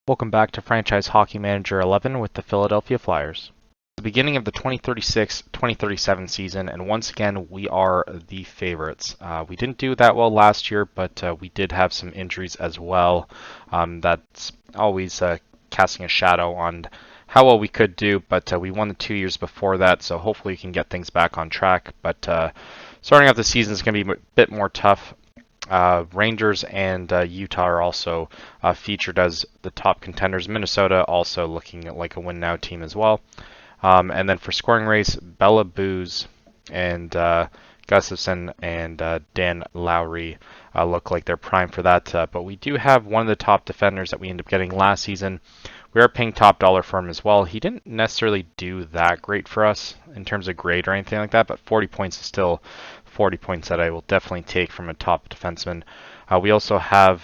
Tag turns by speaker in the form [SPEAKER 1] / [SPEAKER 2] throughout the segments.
[SPEAKER 1] Welcome back to Franchise Hockey Manager 11 with the Philadelphia Flyers. The beginning of the 2036-2037 season, and once again, we are the favorites. We didn't do that well last year, but we did have some injuries as well. That's always casting a shadow on how well we could do, but we won the 2 years before that, so hopefully we can get things back on track. But starting off the season is going to be a bit more tough. Rangers and Utah are also featured as the top contenders. Minnesota also looking like a win now team as well. And then for scoring race, Bella Booz and Gustafson and Dan Lowry look like they're primed for that. But we do have one of the top defenders that we ended up getting last season. We are paying top dollar for him as well. He didn't necessarily do that great for us in terms of grade or anything like that, but 40 points is still 40 points that I will definitely take from a top defenseman. We also have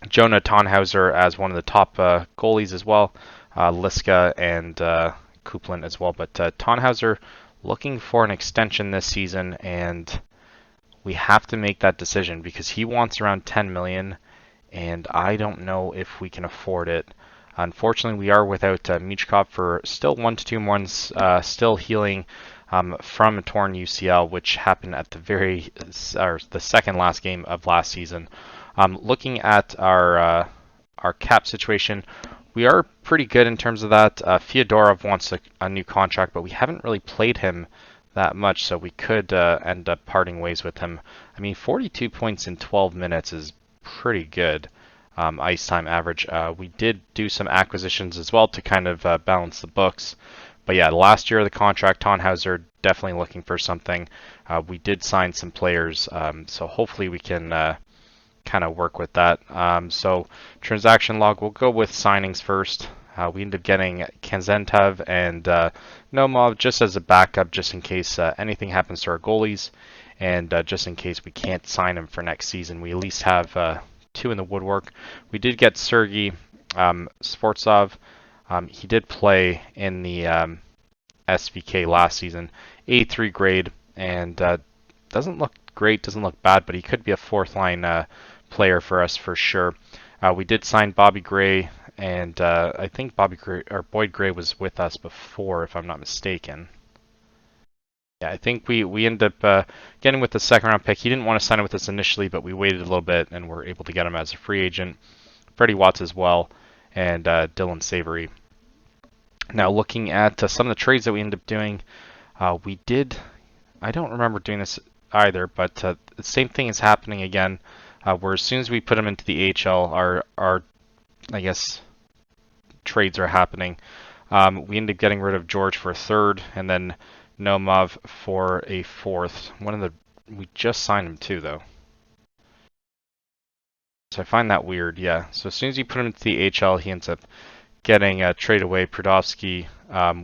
[SPEAKER 1] Jonah Tannhauser as one of the top goalies as well. Liska and Kuplan as well. But Tannhauser looking for an extension this season, and we have to make that decision because he wants around 10 million, and I don't know if we can afford it. Unfortunately, we are without Michkov for still 1 to 2 months, still healing from a torn UCL, which happened at the second last game of last season. Looking at our cap situation, we are pretty good in terms of that. Fyodorov wants a new contract, but we haven't really played him that much, so we could end up parting ways with him. I mean, 42 points in 12 minutes is pretty good. Ice time average. We did do some acquisitions as well to kind of balance the books. But yeah, last year of the contract, Tannhauser definitely looking for something. We did sign some players, so hopefully we can kind of work with that. So transaction log, we'll go with signings first. We ended up getting Kazantev and Nomov just as a backup, just in case anything happens to our goalies, and just in case we can't sign them for next season. We at least have 2 in the woodwork. We did get Sergei Sportsov. He did play in the SVK last season, 83 grade, and doesn't look great, doesn't look bad, but he could be a fourth line player for us for sure. We did sign Bobby Gray, and I think Boyd Gray was with us before, if I'm not mistaken. Yeah, I think we ended up getting with the second round pick. He didn't want to sign it with us initially, but we waited a little bit and were able to get him as a free agent. Freddie Watts as well, and Dylan Savory. Now looking at some of the trades that we ended up doing, we did, I don't remember doing this either, but the same thing is happening again, where as soon as we put them into the AHL, our I guess, trades are happening. We ended up getting rid of George for a third, and then Nomov for a fourth. We just signed him too, though. So I find that weird, yeah. So as soon as you put him into the AHL, he ends up getting trade away Prodovsky.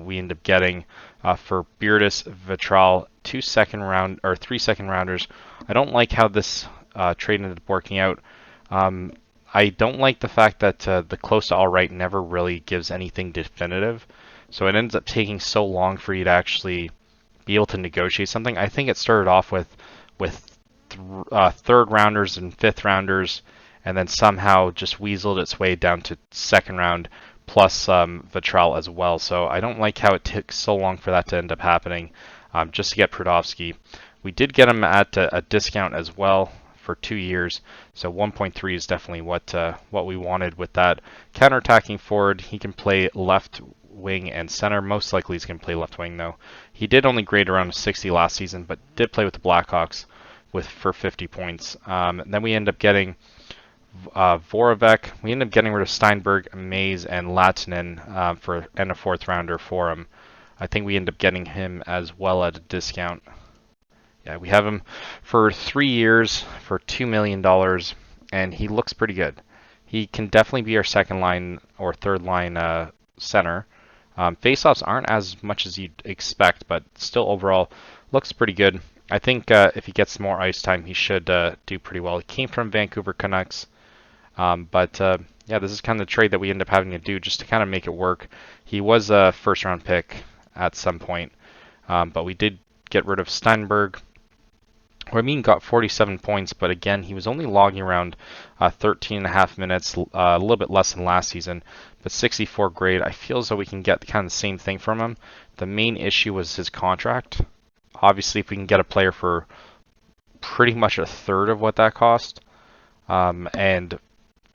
[SPEAKER 1] We end up getting for Beardis, Vitral, 3 second rounders. I don't like how this trade ended up working out. I don't like the fact that the close to all right never really gives anything definitive. So it ends up taking so long for you to actually be able to negotiate something. I think it started off with third rounders and fifth rounders, and then somehow just weaseled its way down to second round plus Vitral as well. So I don't like how it took so long for that to end up happening just to get Prodovsky. We did get him at a discount as well for 2 years, so 1.3 is definitely what we wanted with that. Counterattacking forward, he can play left wing and center. Most likely he's going to play left wing though. He did only grade around 60 last season, but did play with the Blackhawks for 50 points. Then we end up getting Vorovek. We ended up getting rid of Steinberg, Mays, and Latinen and a fourth rounder for him. I think we end up getting him as well at a discount. Yeah, we have him for 3 years for $2 million, and he looks pretty good. He can definitely be our second line or third line center. Faceoffs aren't as much as you'd expect, but still overall looks pretty good. I think if he gets more ice time, he should do pretty well. He came from Vancouver Canucks, but yeah, this is kind of the trade that we end up having to do just to kind of make it work. He was a first round pick at some point, but we did get rid of Steinberg. Ramin got 47 points, but again, he was only logging around 13 and a half minutes, a little bit less than last season, but 64 grade. I feel as though we can get kind of the same thing from him. The main issue was his contract. Obviously, if we can get a player for pretty much a third of what that cost, and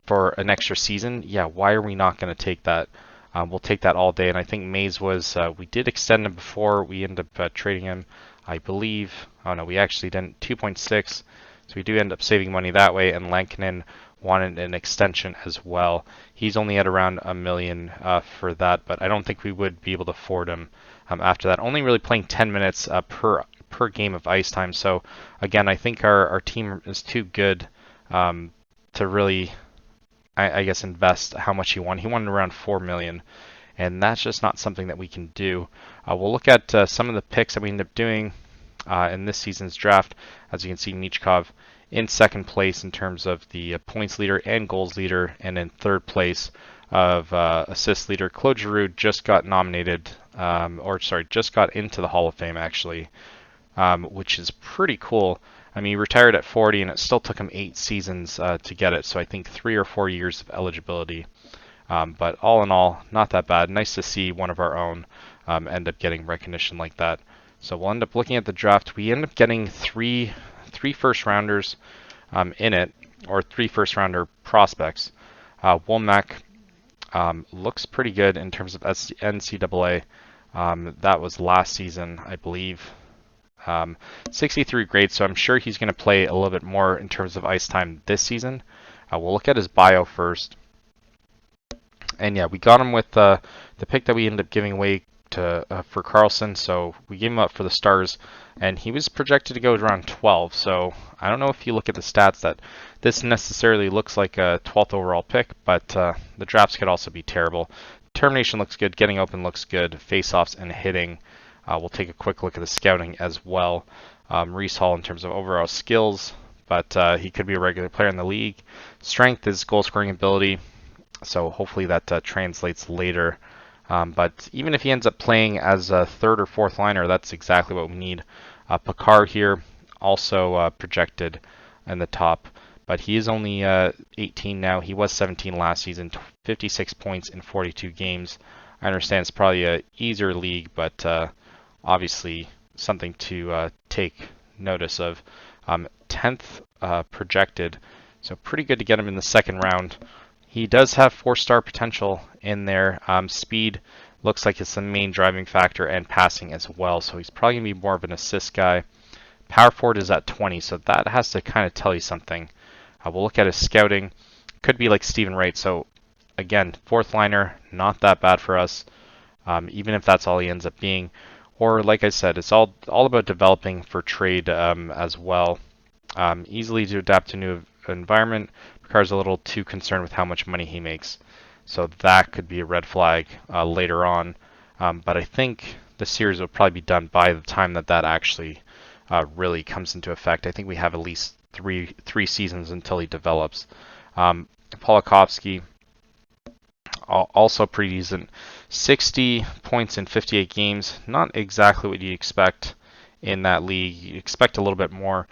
[SPEAKER 1] for an extra season, yeah, why are we not going to take that? We'll take that all day. And I think Mays was, we did extend him before. We ended up trading him, I believe. Oh no, we actually didn't. 2.6. So we do end up saving money that way. And Lankinen wanted an extension as well. He's only at around $1 million for that, but I don't think we would be able to afford him after that. Only really playing 10 minutes per game of ice time. So again, I think our team is too good to really, I guess, invest how much he wanted. He wanted around $4 million, and that's just not something that we can do. We'll look at some of the picks that we end up doing in this season's draft. As you can see, Michkov in second place in terms of the points leader and goals leader, and in third place of assist leader. Claude Giroux just got nominated, just got into the Hall of Fame actually, which is pretty cool. I mean, he retired at 40, and it still took him 8 seasons to get it. So I think 3 or 4 years of eligibility. But all in all, not that bad. Nice to see one of our own end up getting recognition like that. So we'll end up looking at the draft. We end up getting three first rounders in it, or 3 first rounder prospects. Womack looks pretty good in terms of NCAA. That was last season, I believe. 63 grade, so I'm sure he's going to play a little bit more in terms of ice time this season. We'll look at his bio first. And yeah, we got him with the pick that we ended up giving away to for Carlson, so we gave him up for the Stars, and he was projected to go around 12. So I don't know if you look at the stats that this necessarily looks like a 12th overall pick, but the drafts could also be terrible. Termination looks good, getting open looks good, face-offs and hitting. We'll take a quick look at the scouting as well. Reese Hall in terms of overall skills, but he could be a regular player in the league. Strength is goal scoring ability, so hopefully that translates later. But even if he ends up playing as a third or fourth liner, that's exactly what we need. Picard here, also projected in the top, but he is only 18 now. He was 17 last season, 56 points in 42 games. I understand it's probably an easier league, but obviously something to take notice of. 10th projected, so pretty good to get him in the second round. He does have 4-star potential in there. Speed looks like it's the main driving factor, and passing as well, so he's probably going to be more of an assist guy. Power forward is at 20, so that has to kind of tell you something. We'll look at his scouting. Could be like Stephen Wright, so again, fourth liner, not that bad for us, even if that's all he ends up being. Or like I said, it's all about developing for trade as well. Easily to adapt to new environment. Picard's a little too concerned with how much money he makes, so that could be a red flag later on. But I think the series will probably be done by the time that actually really comes into effect. I think we have at least three seasons until he develops. Polakovsky, also pretty decent. 60 points in 58 games. Not exactly what you expect in that league. You expect a little bit more.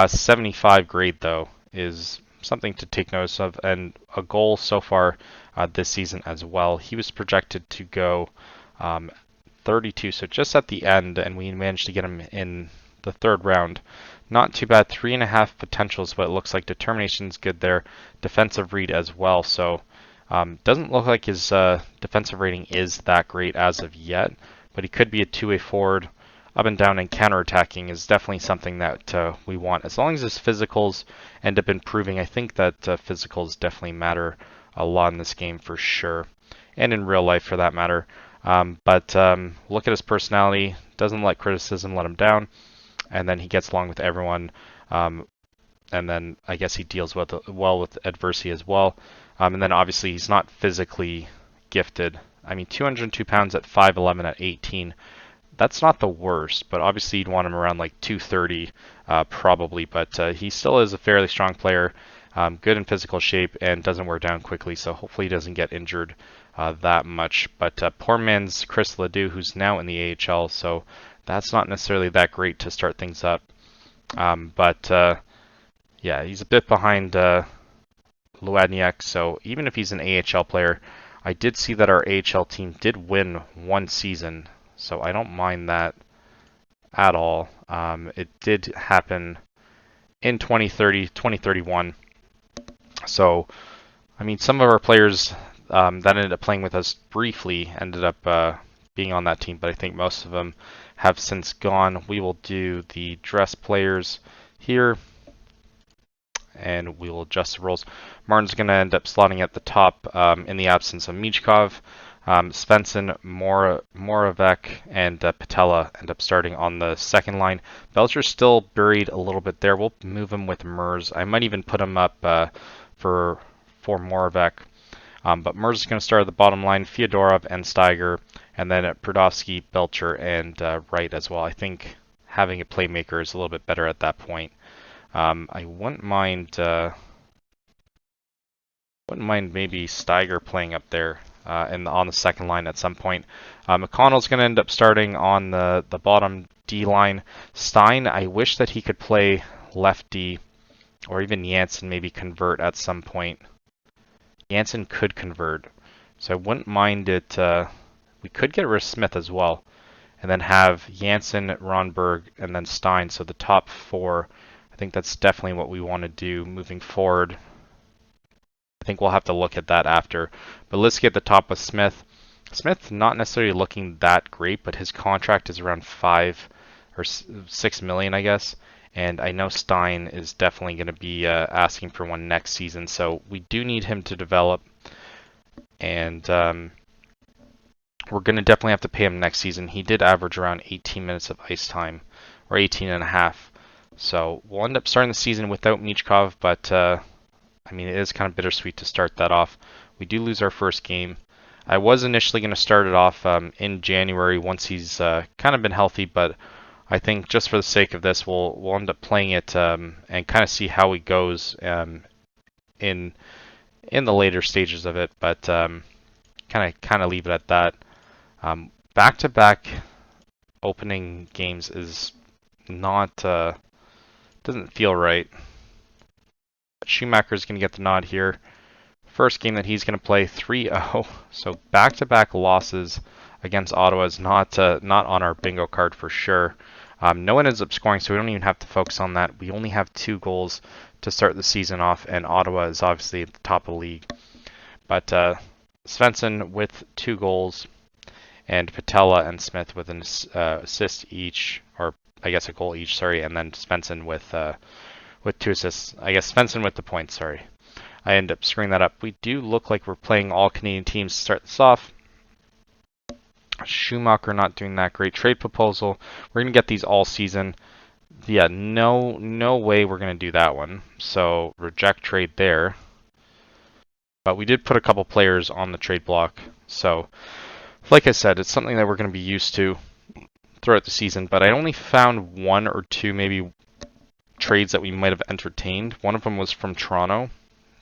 [SPEAKER 1] 75 grade, though, is something to take notice of, and a goal so far this season as well. He was projected to go 32, so just at the end, and we managed to get him in the third round. Not too bad. 3.5 potentials, but it looks like determination's good there. Defensive read as well, so doesn't look like his defensive rating is that great as of yet, but he could be a two-way forward. Up and down and counterattacking is definitely something that we want. As long as his physicals end up improving, I think that physicals definitely matter a lot in this game for sure, and in real life for that matter. But look at his personality. Doesn't let criticism let him down, and then he gets along with everyone. And then I guess he deals well with adversity as well. And then obviously he's not physically gifted. I mean, 202 pounds at 5'11 at 18. That's not the worst, but obviously you'd want him around like 230 probably. But he still is a fairly strong player, good in physical shape, and doesn't wear down quickly. So hopefully he doesn't get injured that much. But poor man's Chris Ledoux, who's now in the AHL, so that's not necessarily that great to start things up. But yeah, he's a bit behind Luadniak, so even if he's an AHL player, I did see that our AHL team did win one season, so I don't mind that at all. It did happen in 2030, 2031. So, I mean, some of our players that ended up playing with us briefly ended up being on that team, but I think most of them have since gone. We will do the dress players here, and we will adjust the roles. Martin's going to end up slotting at the top in the absence of Michkov. Svensson, Moravec, and Patella end up starting on the second line. Belcher's still buried a little bit there. We'll move him with Mers. I might even put him up for Moravec. But Mers is going to start at the bottom line, Fyodorov and Steiger, and then at Prodovsky, Belcher, and Wright as well. I think having a playmaker is a little bit better at that point. I wouldn't mind maybe Steiger playing up there on the second line at some point. McConnell's going to end up starting on the bottom D line. Stein, I wish that he could play left D, or even Janssen maybe convert at some point. Janssen could convert, so I wouldn't mind it. We could get rid of Smith as well, and then have Janssen, Ronberg, and then Stein. So the top four. I think that's definitely what we want to do moving forward. I think we'll have to look at that after. But let's get the top with Smith. Smith not necessarily looking that great, but his contract is around 5 or 6 million, I guess. And I know Stein is definitely going to be asking for one next season, so we do need him to develop. And we're going to definitely have to pay him next season. He did average around 18 minutes of ice time, or 18 and a half. So we'll end up starting the season without Michkov, but I mean, it is kind of bittersweet to start that off. We do lose our first game. I was initially going to start it off in January once he's kind of been healthy, but I think just for the sake of this, we'll end up playing it and kind of see how he goes in the later stages of it. But kind of leave it at that. Back-to-back opening games is not doesn't feel right. Schumacher's going to get the nod here. First game that he's going to play 3-0. So back-to-back losses against Ottawa is not on our bingo card for sure. No one ends up scoring, so we don't even have to focus on that. We only have 2 goals to start the season off, and Ottawa is obviously at the top of the league. But Svensson with 2 goals, and Patella and Smith with an assist each, or I guess a goal each, sorry, and then Svensson with 2 assists. I guess Svensson with the points, sorry. I end up screwing that up. We do look like we're playing all Canadian teams to start this off. Schumacher not doing that great. Trade proposal. We're going to get these all season. Yeah, no way we're going to do that one. So reject trade there. But we did put a couple players on the trade block. So like I said, it's something that we're going to be used to throughout the season. But I only found 1 or 2 maybe trades that we might have entertained. One of them was from Toronto,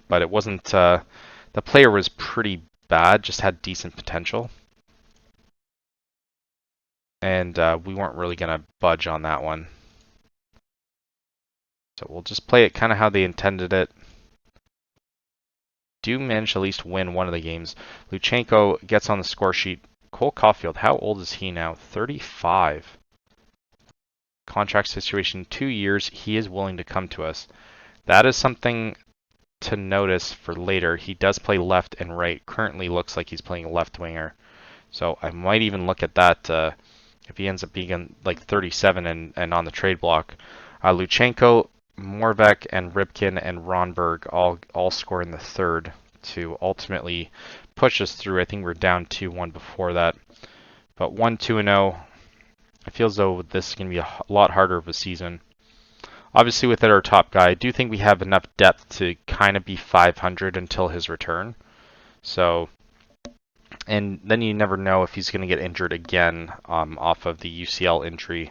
[SPEAKER 1] but it wasn't. The player was pretty bad, just had decent potential, and we weren't really gonna budge on that one. So we'll just play it kind of how they intended it. Do manage to at least win one of the games. Luchenko gets on the score sheet. Cole Caulfield, how old is he now? 35. Contract situation, 2 years. He is willing to come to us. That is something to notice for later. He does play left and right. Currently looks like he's playing left winger. So I might even look at that if he ends up being like 37 and on the trade block. Luchenko, Morvek, and Rybkin and Ronberg all score in the third to ultimately push us through. I think we're down 2-1 before that. But 1-2-0. I feel as though this is going to be a lot harder of a season. Obviously, without our top guy, I do think we have enough depth to kind of be 500 until his return. So, and then you never know if he's going to get injured again off of the UCL injury.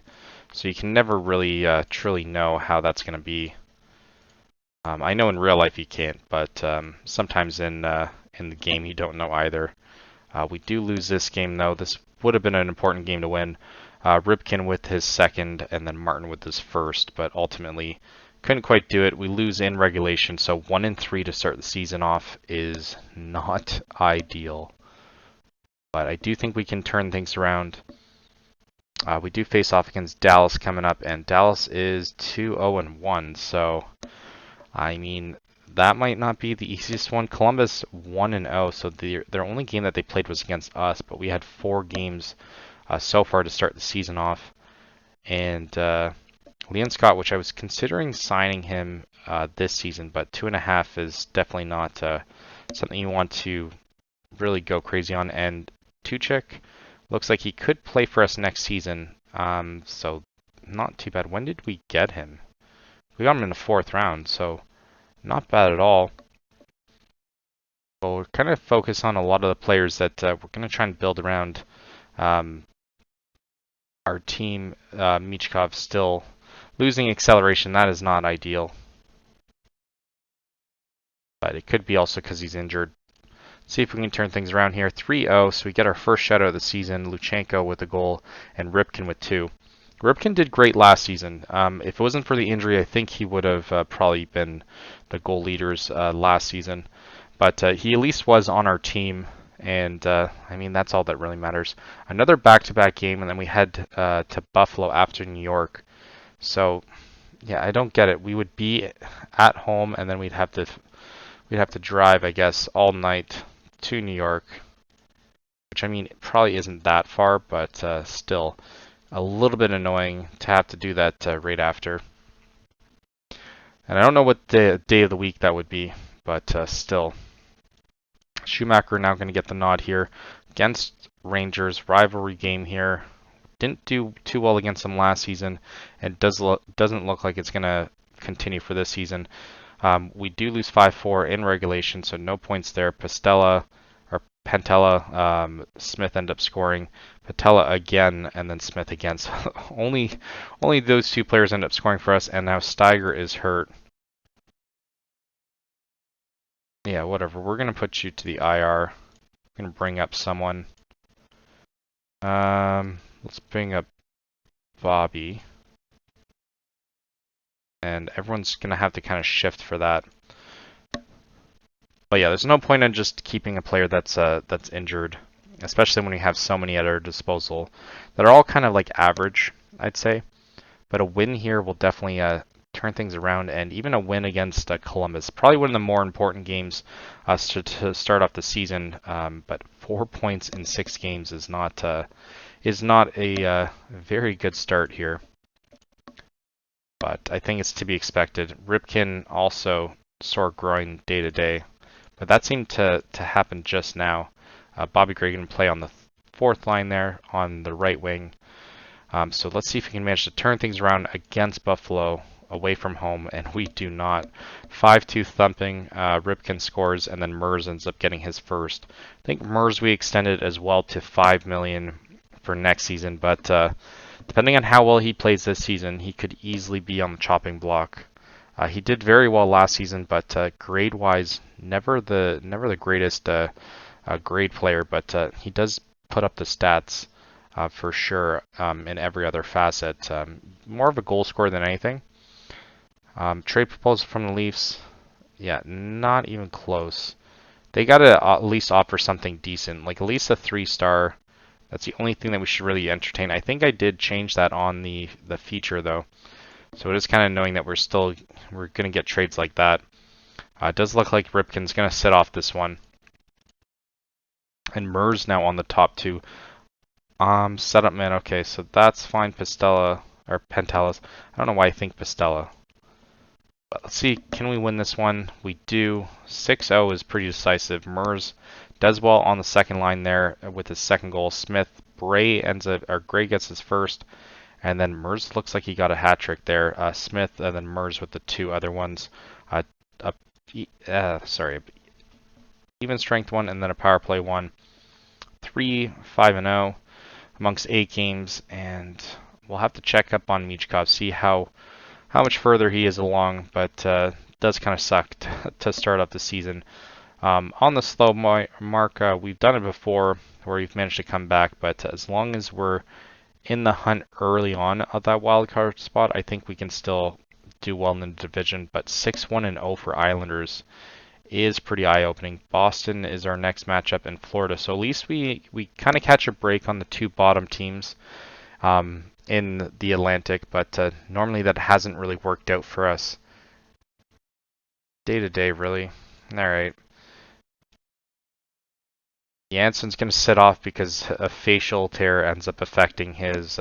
[SPEAKER 1] So you can never really truly know how that's going to be. I know in real life you can't, but sometimes in the game you don't know either. We do lose this game though. This would have been an important game to win. Ripken with his second, and then Martin with his first, but ultimately couldn't quite do it. We lose in regulation, so 1-3 to start the season off is not ideal. But I do think we can turn things around. We do face off against Dallas coming up, and Dallas is 2-0-1, so I mean, that might not be the easiest one. Columbus 1-0, so their only game that they played was against us, but we had 4 games so far to start the season off. And Leon Scott, which I was considering signing him this season, but 2.5 is definitely not something you want to really go crazy on. And Tuchek looks like he could play for us next season, so not too bad. When did we get him? We got him in the 4th round, so not bad at all. But we're kind of focused on a lot of the players that we're going to try and build around our team. Michkov still losing acceleration. That is not ideal. But it could be also because he's injured. See if we can turn things around here. 3-0, so we get our first shutout of the season. Luchenko with a goal and Ripken with 2. Ripken did great last season. If it wasn't for the injury, I think he would have probably been the goal leaders last season. But he at least was on our team, and I mean, that's all that really matters. Another back-to-back game, and then we head to Buffalo after New York. So, yeah, I don't get it. We would be at home, and then we'd have to drive, I guess, all night to New York, which I mean, it probably isn't that far, but still a little bit annoying to have to do that right after. And I don't know what the day of the week that would be, but still. Schumacher now going to get the nod here against Rangers. Rivalry game here. Didn't do too well against them last season, and doesn't look like it's going to continue for this season. We do lose 5-4 in regulation, so no points there. Pantella, Smith end up scoring. Patella again, and then Smith again. So only those 2 players end up scoring for us, and now Steiger is hurt. Yeah, whatever. We're going to put you to the IR. We're going to bring up someone. Let's bring up Bobby. And everyone's going to have to kind of shift for that. But yeah, there's no point in just keeping a player that's injured, especially when we have so many at our disposal that are all kind of like average, I'd say. But a win here will definitely turn things around, and even a win against Columbus, probably one of the more important games to start off the season. But 4 points in 6 games is not a very good start here. But I think it's to be expected. Ripken also sore groin day to day, but that seemed to happen just now. Bobby Gray can play on the 4th line there on the right wing. So let's see if we can manage to turn things around against Buffalo away from home, and we do not. 5-2 thumping. Ripken scores, and then Mers ends up getting his first. I think Mers we extended as well to $5 million for next season, but depending on how well he plays this season, he could easily be on the chopping block. He did very well last season, but grade-wise, never the greatest grade player, but he does put up the stats for sure in every other facet. More of a goal scorer than anything. Trade proposal from the Leafs, yeah, not even close. They got to at least offer something decent, like at least a 3-star. That's the only thing that we should really entertain. I think I did change that on the feature though, so it is kind of knowing that we're going to get trades like that. It does look like Ripken's going to sit off this one, and Mers now on the top 2. Setup man. Okay, so that's fine. Pentella's. I don't know why I think Pistella. But let's see, can we win this one? We do. 6-0 is pretty decisive. Mers does well on the second line there with his second goal. Gray gets his first, and then Mers looks like he got a hat trick there. Smith and then Mers with the 2 other ones. Even strength 1 and then a power play 1. 5-0 amongst 8 games, and we'll have to check up on Michkov, see how much further he is along, but does kind of suck to start off the season. On the slow mark, we've done it before where we've managed to come back, but as long as we're in the hunt early on of that wild card spot, I think we can still do well in the division. But 6-1-0 for Islanders is pretty eye-opening. Boston is our next matchup in Florida, so at least we kind of catch a break on the two bottom teams in the Atlantic, but normally that hasn't really worked out for us. Day to day, really. All right. Jansen's going to sit off because a facial tear ends up affecting his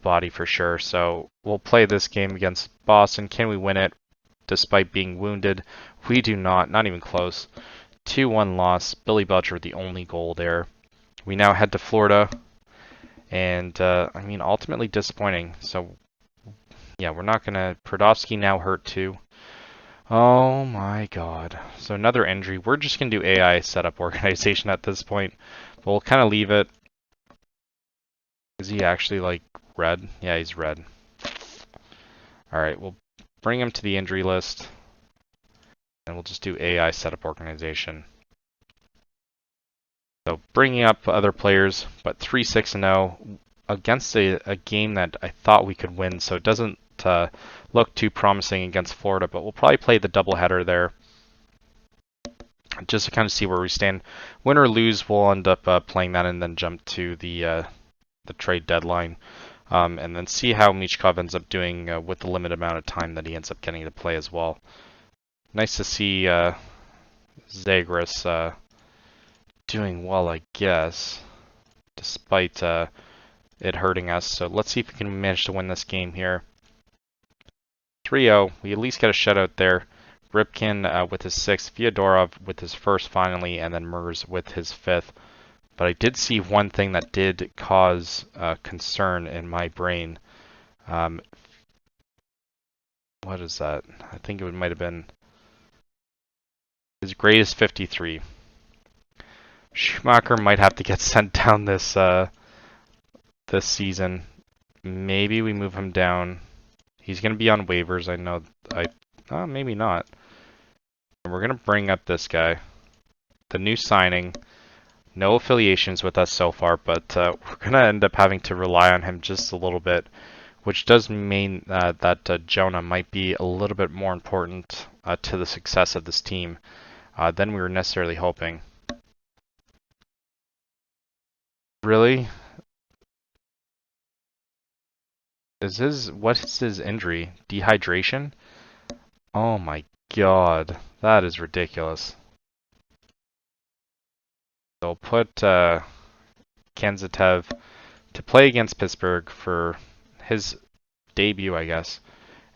[SPEAKER 1] body for sure. So we'll play this game against Boston. Can we win it despite being wounded? We do not even close. 2-1 loss. Billy Belcher with the only goal there. We now head to Florida, and I mean, ultimately disappointing. So yeah, we're not gonna. Prodovsky now hurt too. Oh my god. So another injury. We're just gonna do AI setup organization at this point. But we'll kind of leave it. Is he actually like red? Yeah, he's red. Alright, we'll bring him to the injury list. And we'll just do AI setup organization. So bringing up other players, but 3-6-0 against a game that I thought we could win, so it doesn't look too promising against Florida, but we'll probably play the doubleheader there just to kind of see where we stand. Win or lose, we'll end up playing that and then jump to the trade deadline, and then see how Michkov ends up doing with the limited amount of time that he ends up getting to play as well. Nice to see Zagreus doing well, I guess, despite it hurting us. So let's see if we can manage to win this game here. 3-0. We at least get a shutout there. Ripken with his 6th, Fyodorov with his 1st finally, and then Mers with his 5th. But I did see one thing that did cause concern in my brain. What is that? I think it might have been his grade is 53. Schumacher might have to get sent down this season. Maybe we move him down. He's going to be on waivers. I know. Maybe not. We're going to bring up this guy, the new signing. No affiliations with us so far, but we're going to end up having to rely on him just a little bit, which does mean that Jonah might be a little bit more important to the success of this team than we were necessarily hoping. Really? What is his injury? Dehydration? Oh my god, that is ridiculous. They'll put Kanzatev to play against Pittsburgh for his debut, I guess.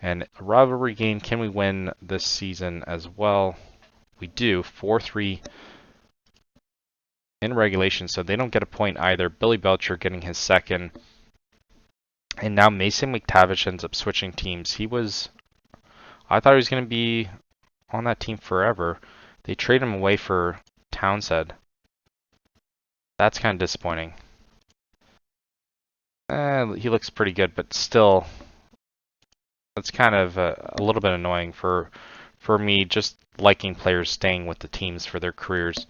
[SPEAKER 1] And a rivalry game, can we win this season as well? We do, 4-3 in regulation, so they don't get a point either. Billy Belcher getting his 2nd. And now Mason McTavish ends up switching teams. I thought he was going to be on that team forever. They trade him away for Townsend. That's kind of disappointing. He looks pretty good, but still, that's kind of a little bit annoying for me, just liking players staying with the teams for their careers.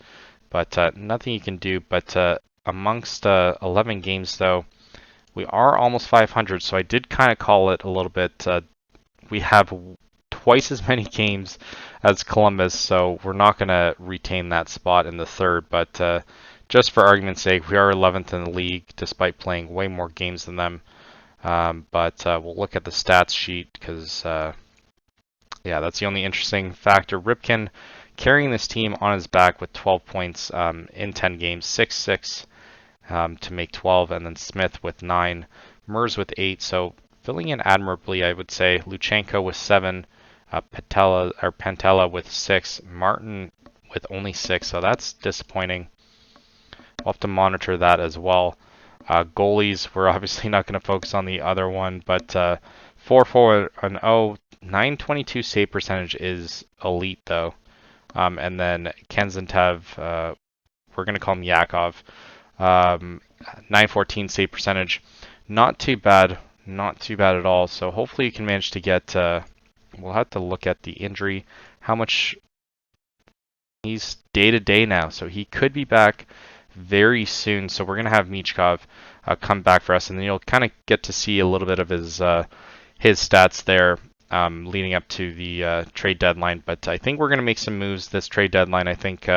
[SPEAKER 1] But nothing you can do. But amongst 11 games, though, we are almost 500, so I did kind of call it a little bit. We have twice as many games as Columbus, so we're not going to retain that spot in the 3rd. But just for argument's sake, we are 11th in the league, despite playing way more games than them. But we'll look at the stats sheet, because, yeah, that's the only interesting factor. Ripken carrying this team on his back with 12 points in 10 games, 6-6 to make 12, and then Smith with 9, Mers with 8. So filling in admirably, I would say. Luchenko with 7, Pantella with 6, Martin with only 6. So that's disappointing. We'll have to monitor that as well. Goalies, we're obviously not going to focus on the other one, but 4-4-0, 922 save percentage is elite though. And then Kenzentev, we're going to call him Yakov. 914 save percentage. Not too bad. Not too bad at all. So hopefully you can manage to get... we'll have to look at the injury. How much... He's day-to-day now, so he could be back very soon. So we're going to have Michkov come back for us, and then you'll kind of get to see a little bit of his stats there leading up to the trade deadline. But I think we're going to make some moves this trade deadline. I think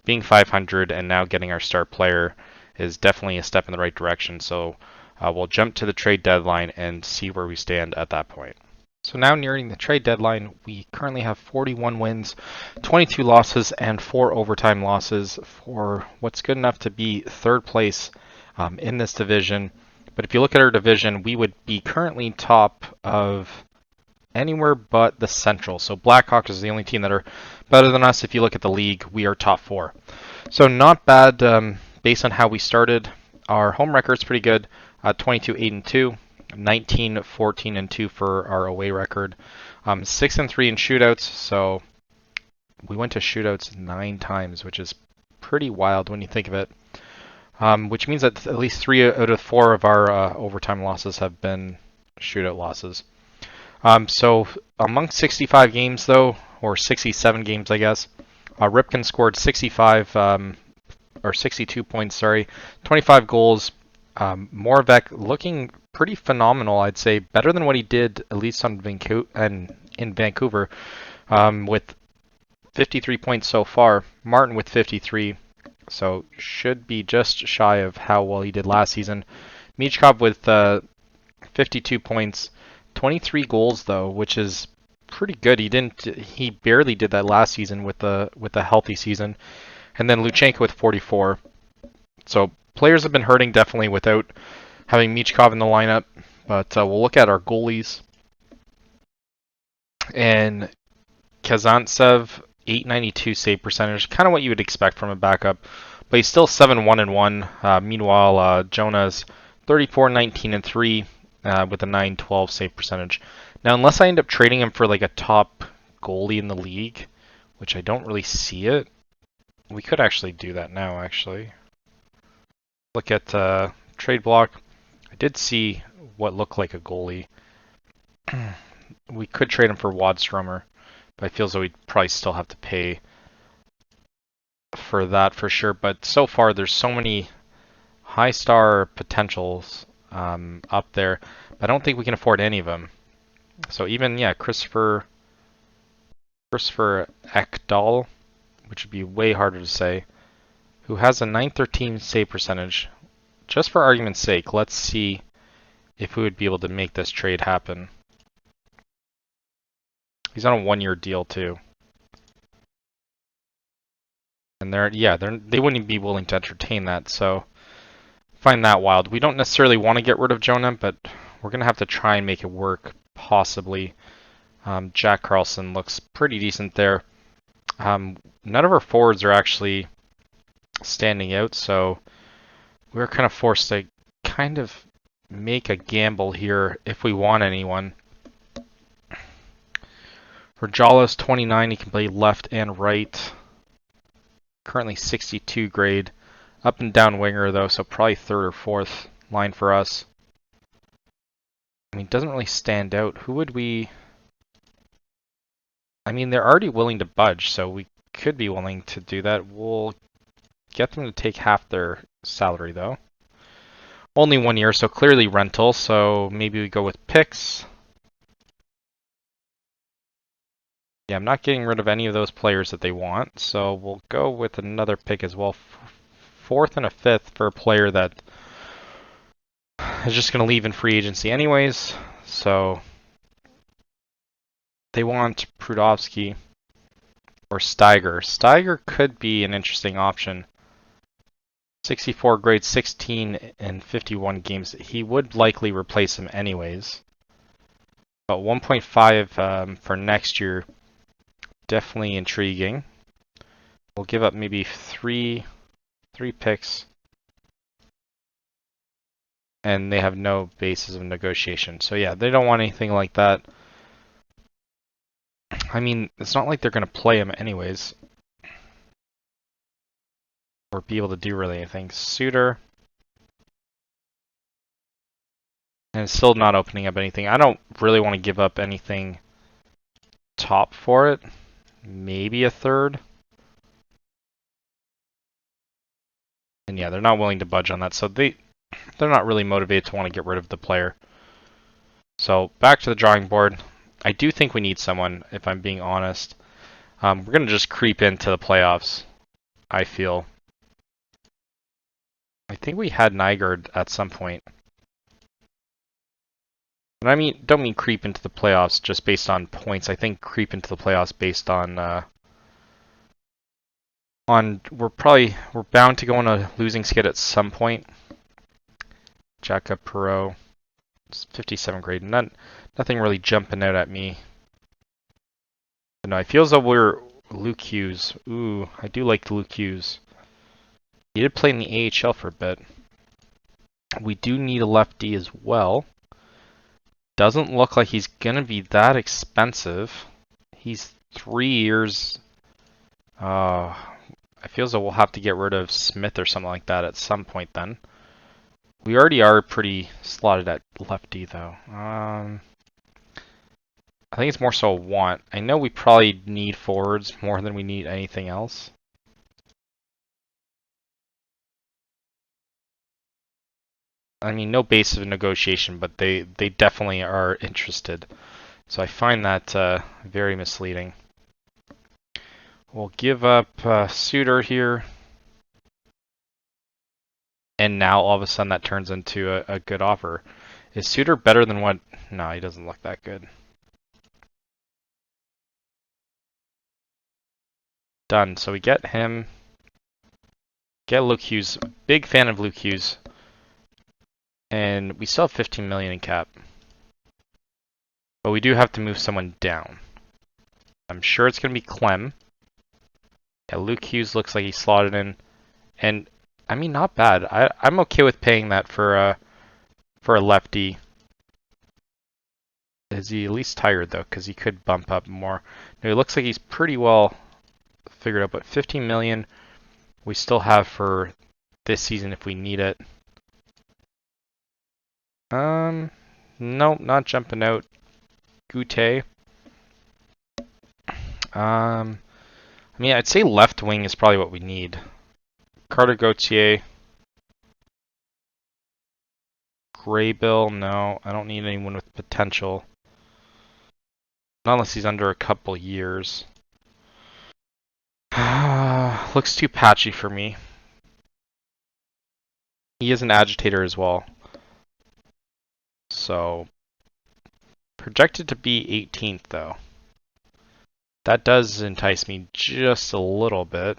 [SPEAKER 1] being 500 and now getting our star player is definitely a step in the right direction. So we'll jump to the trade deadline and see where we stand at that point. So now nearing the trade deadline, we currently have 41 wins, 22 losses, and 4 overtime losses for what's good enough to be third place in this division. But if you look at our division, we would be currently top of anywhere but the Central. So Blackhawks is the only team that are better than us. If you look at the league, we are top 4. So not bad based on how we started. Our home record's pretty good, 22-8-2. 19-14-2 for our away record. 6-3 in shootouts, so we went to shootouts 9 times, which is pretty wild when you think of it. Which means that at least 3 out of 4 of our overtime losses have been shootout losses. So among 65 games, though, or 67 games, I guess, Ripken scored 65 or 62 points. Sorry, 25 goals. Moravec looking pretty phenomenal, I'd say, better than what he did at least in Vancouver, with 53 points so far. Martin with 53, so should be just shy of how well he did last season. Michkov with 52 points, 23 goals though, which is pretty good. He barely did that last season with a healthy season. And then Luchenko with 44. So players have been hurting definitely without having Michkov in the lineup, but we'll look at our goalies. And Kazantsev, 892 save percentage, kind of what you would expect from a backup, but he's still 7-1-1. Meanwhile, Jonah's 34-19-3 with a 912 save percentage. Now, unless I end up trading him for like a top goalie in the league, which I don't really see it, we could actually do that now, actually. Look at trade block. I did see what looked like a goalie. We could trade him for Wadstromer, but I feel as though we'd probably still have to pay for that for sure. But so far, there's so many high star potentials up there. I don't think we can afford any of them. So even, yeah, Christopher Ekdahl, which would be way harder to say, who has a 913 save percentage. Just for argument's sake, let's see if we would be able to make this trade happen. He's on a 1-year deal too. And they wouldn't be willing to entertain that, so find that wild. We don't necessarily want to get rid of Jonah, but we're going to have to try and make it work, possibly. Jack Carlson looks pretty decent there. None of our forwards are actually standing out, so we're kind of forced to kind of make a gamble here if we want anyone. Rajala's 29, he can play left and right. Currently 62 grade. Up and down winger though, so probably third or fourth line for us. I mean, doesn't really stand out. Who would we... I mean, they're already willing to budge, so we could be willing to do that. We'll get them to take half their salary though. Only 1 year, so clearly rental, so maybe we go with picks. Yeah, I'm not getting rid of any of those players that they want, so we'll go with another pick as well. 4th and a 5th for a player that is just going to leave in free agency anyways. So they want Prudovsky or Steiger. Steiger could be an interesting option. 64 grade, 16 and 51 games. He would likely replace him anyways. But 1.5 for next year, definitely intriguing. We'll give up maybe three picks, and they have no basis of negotiation. So yeah, they don't want anything like that. I mean, it's not like they're going to play him anyways, or be able to do really anything. Suitor, and it's still not opening up anything. I don't really want to give up anything top for it. Maybe a third. And yeah, they're not willing to budge on that, so they're not really motivated to want to get rid of the player. So back to the drawing board. I do think we need someone, if I'm being honest. We're going to just creep into the playoffs, I feel. I think we had Nygaard at some point. And I mean, don't mean creep into the playoffs just based on points. I think creep into the playoffs based on we're bound to go on a losing skid at some point. Jakob Perot, it's 57 grade. Nothing really jumping out at me. But no, I feel as though we're Luke Hughes. Ooh, I do like Luke Hughes. He did play in the AHL for a bit. We do need a lefty as well. Doesn't look like he's gonna be that expensive. He's 3 years. I feel as though we'll have to get rid of Smith or something like that at some point then. We already are pretty slotted at lefty though. I think it's more so a want. I know we probably need forwards more than we need anything else. I mean, no base of negotiation, but they definitely are interested. So I find that very misleading. We'll give up Suter here. And now all of a sudden that turns into a good offer. Is Suter better than what? No, he doesn't look that good. Done. So we get him. Get Luke Hughes. Big fan of Luke Hughes. And we still have 15 million in cap. But we do have to move someone down. I'm sure it's going to be Clem. Yeah, Luke Hughes looks like he's slotted in. And, I mean, not bad. I'm okay with paying that for a lefty. Is he at least tired, though? Because he could bump up more. No, it looks like he's pretty well figured out. But 15 million we still have for this season if we need it. Nope, not jumping out. Goutte. I mean, I'd say left wing is probably what we need. Carter Gauthier. Graybill, no. I don't need anyone with potential. Not unless he's under a couple years. Looks too patchy for me. He is an agitator as well. So, projected to be 18th though. That does entice me just a little bit.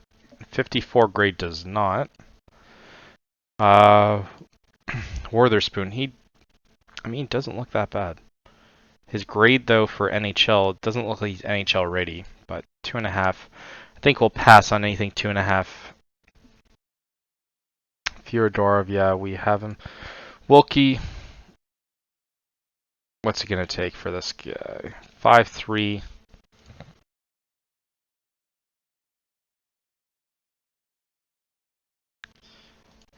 [SPEAKER 1] 54 grade does not. Witherspoon, he doesn't look that bad. His grade though for NHL doesn't look like he's NHL ready, but 2.5. I think we'll pass on anything 2.5. Fyodorov, yeah, we have him. Wilkie, what's he gonna take for this guy? 5'3".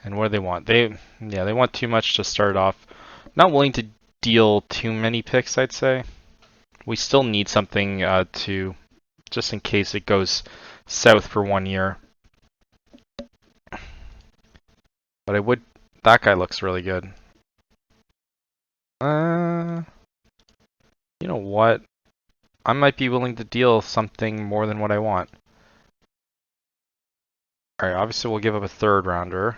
[SPEAKER 1] And what do they want? They want too much to start off. Not willing to deal too many picks, I'd say. We still need something to, just in case it goes south for 1 year. But that guy looks really good. You know what? I might be willing to deal something more than what I want. Alright, obviously we'll give up a 3rd rounder.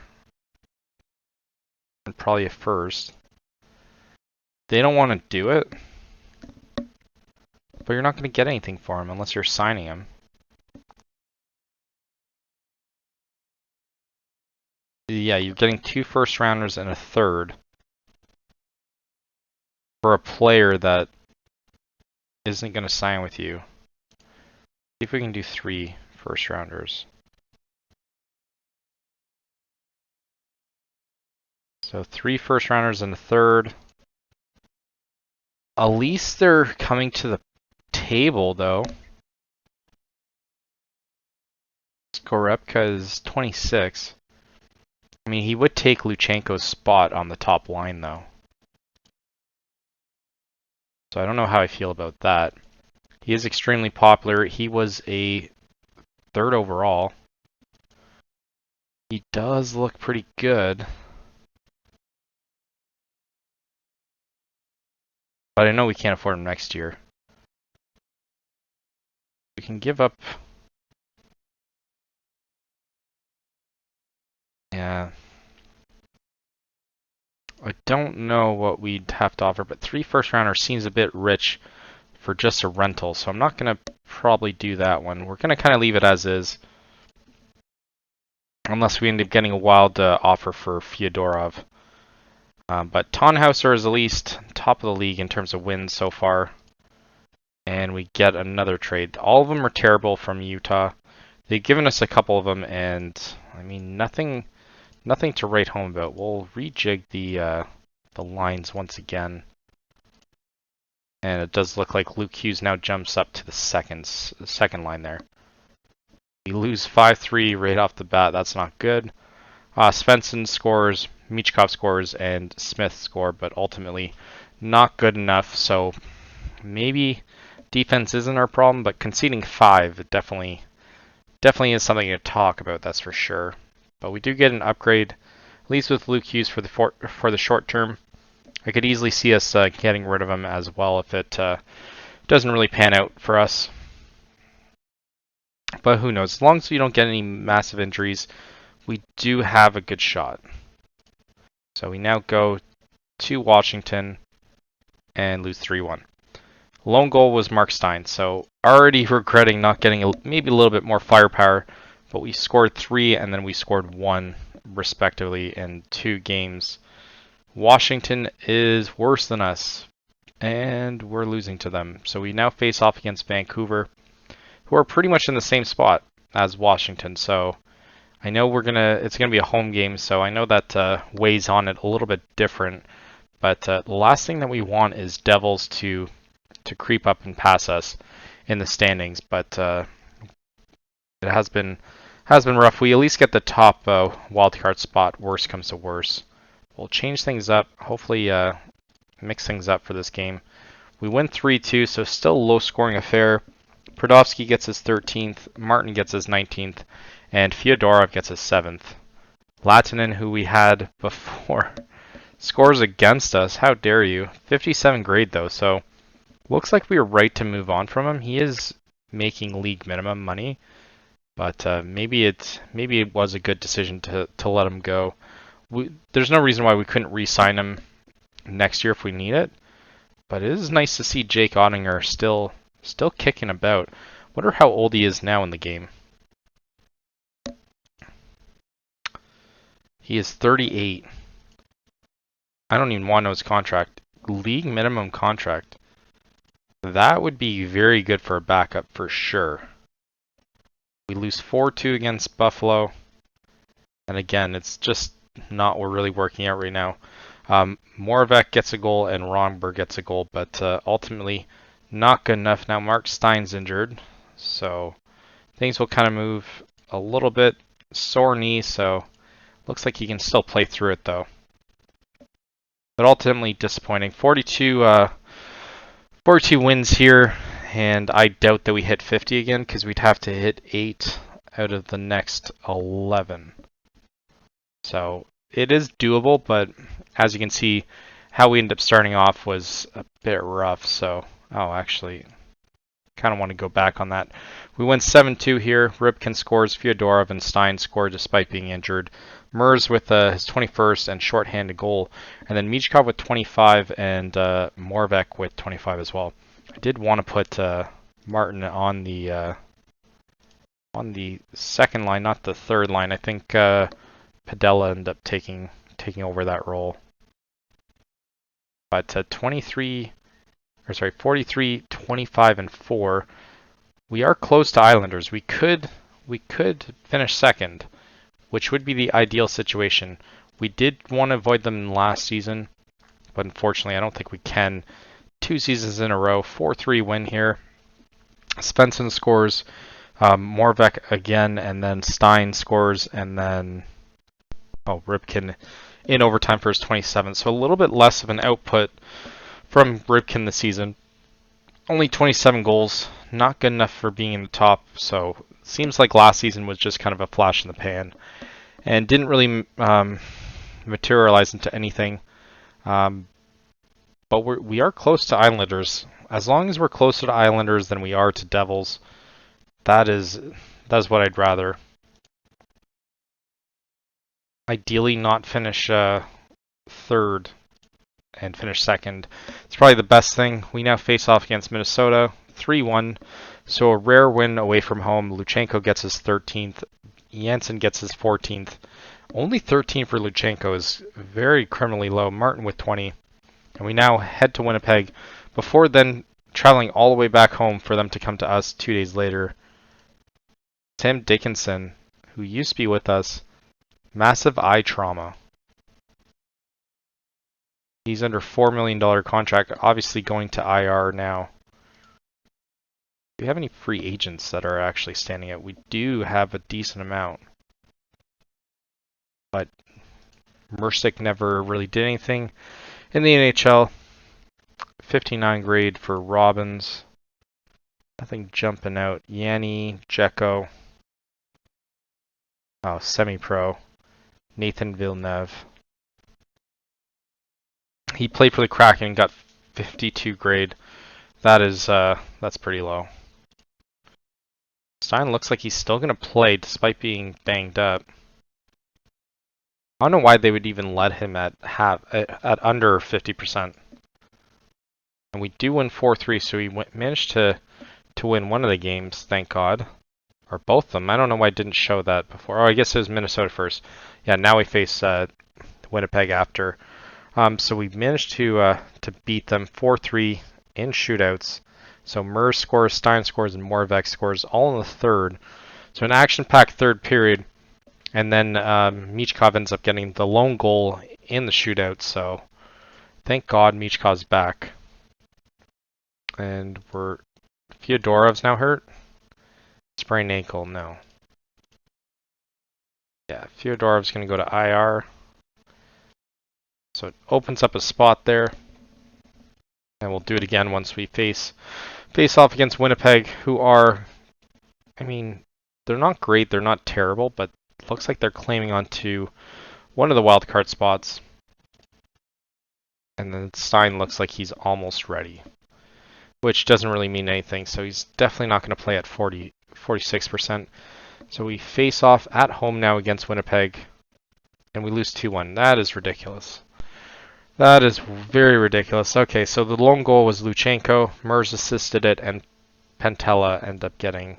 [SPEAKER 1] And probably a 1st. They don't want to do it. But you're not going to get anything for him unless you're signing him. Yeah, you're getting 2 first rounders and a 3rd. For a player that isn't going to sign with you. See if we can do 3 first rounders. So 3 first rounders and a 3rd. At least they're coming to the table, though. Skorepka is 26. I mean, he would take Luchenko's spot on the top line, though. So I don't know how I feel about that. He is extremely popular. He was a 3rd overall. He does look pretty good. But I know we can't afford him next year. We can give up... Yeah. I don't know what we'd have to offer, but 3 first-rounders seems a bit rich for just a rental, so I'm not going to probably do that one. We're going to kind of leave it as is. Unless we end up getting a wild offer for Fyodorov. But Tannhauser is at least top of the league in terms of wins so far. And we get another trade. All of them are terrible from Utah. They've given us a couple of them, and I mean nothing to write home about. We'll rejig the lines once again. And it does look like Luke Hughes now jumps up to the second line there. We lose 5-3 right off the bat. That's not good. Svensson scores, Michkov scores, and Smith score, but ultimately not good enough. So maybe defense isn't our problem, but conceding 5 definitely is something to talk about. That's for sure. But we do get an upgrade, at least with Luke Hughes for the short term. I could easily see us getting rid of him as well if it doesn't really pan out for us. But who knows? As long as we don't get any massive injuries, we do have a good shot. So we now go to Washington and lose 3-1. Lone goal was Mark Stein, so already regretting not getting maybe a little bit more firepower, but we scored 3 and then we scored 1 respectively in 2 games. Washington is worse than us, and we're losing to them. So we now face off against Vancouver, who are pretty much in the same spot as Washington. So I know it's gonna be a home game, so I know that weighs on it a little bit different. But the last thing that we want is Devils to creep up and pass us in the standings. But it has been rough. We at least get the top wildcard spot. Worst comes to worst. We'll change things up. Hopefully mix things up for this game. We win 3-2, so still a low-scoring affair. Prodovsky gets his 13th, Martin gets his 19th, and Fyodorov gets his 7th. Latinen, who we had before, scores against us. How dare you? 57 grade though, so looks like we were right to move on from him. He is making league minimum money, but maybe it was a good decision to let him go. There's no reason why we couldn't re-sign him next year if we need it. But it is nice to see Jake Ottinger still kicking about. Wonder how old he is now in the game. He is 38. I don't even want to know his contract. League minimum contract. That would be very good for a backup for sure. We lose 4-2 against Buffalo. And again, it's just not really working out right now. Moravec gets a goal and Ronberg gets a goal, but ultimately not good enough. Now Mark Stein's injured, so things will kind of move a little bit. Sore knee, so looks like he can still play through it though. But ultimately disappointing. 42 wins here, and I doubt that we hit 50 again because we'd have to hit 8 out of the next 11. So it is doable, but as you can see, how we ended up starting off was a bit rough. So, actually, kind of want to go back on that. We went 7-2 here. Rybkin scores, Fyodorov and Stein score despite being injured. Mers with his 21st and shorthanded goal, and then Michkov with 25 and Moravec with 25 as well. I did want to put Martin on the second line, not the third line. I think Padella ended up taking over that role. But 43, 25, and 4. We are close to Islanders. We could finish second, which would be the ideal situation. We did want to avoid them last season, but unfortunately I don't think we can. 2 seasons in a row, 4-3 win here. Svensson scores, Moravec again, and then Stein scores, and then Rybkin in overtime for his 27th. So a little bit less of an output from Rybkin this season. Only 27 goals, not good enough for being in the top. So seems like last season was just kind of a flash in the pan. and didn't really materialize into anything. But we are close to Islanders. As long as we're closer to Islanders than we are to Devils, that is what I'd rather. Ideally, not finish third and finish second. It's probably the best thing. We now face off against Minnesota, 3-1. So a rare win away from home. Luchenko gets his 13th. Janssen gets his 14th. Only 13 for Luchenko is very criminally low. Martin with 20. And we now head to Winnipeg before then traveling all the way back home for them to come to us 2 days later. Tim Dickinson, who used to be with us, massive eye trauma. He's under $4 million contract, obviously going to IR now. Do we have any free agents that are actually standing out? We do have a decent amount. But Mercick never really did anything in the NHL. 59 grade for Robbins. Nothing jumping out. Yanni, Jekko. Oh, semi-pro. Nathan Villeneuve. He played for the Kraken and got 52 grade. That's pretty low. Stein looks like he's still going to play despite being banged up. I don't know why they would even let him at under 50%. And we do win 4-3, so we managed to win one of the games, thank God. Or both of them. I don't know why it didn't show that before. Oh, I guess it was Minnesota first. Yeah, now we face Winnipeg after. So we managed to beat them 4-3 in shootouts. So Murs scores, Stein scores, and Moravec scores all in the third. So an action-packed third period. And then Michkov ends up getting the lone goal in the shootout. So thank God Michkov's back. And Fyodorov's now hurt. Sprained ankle, no. Yeah, Fyodorov's going to go to IR. So it opens up a spot there. And we'll do it again once we face off against Winnipeg, who are, I mean, they're not great, they're not terrible, but it looks like they're claiming onto one of the wildcard spots. And then Stein looks like he's almost ready, which doesn't really mean anything. So he's definitely not going to play at 46%. So we face off at home now against Winnipeg, and we lose 2-1. That is ridiculous. That is very ridiculous. Okay, so the lone goal was Luchenko. Murs assisted it, and Pentella ended up getting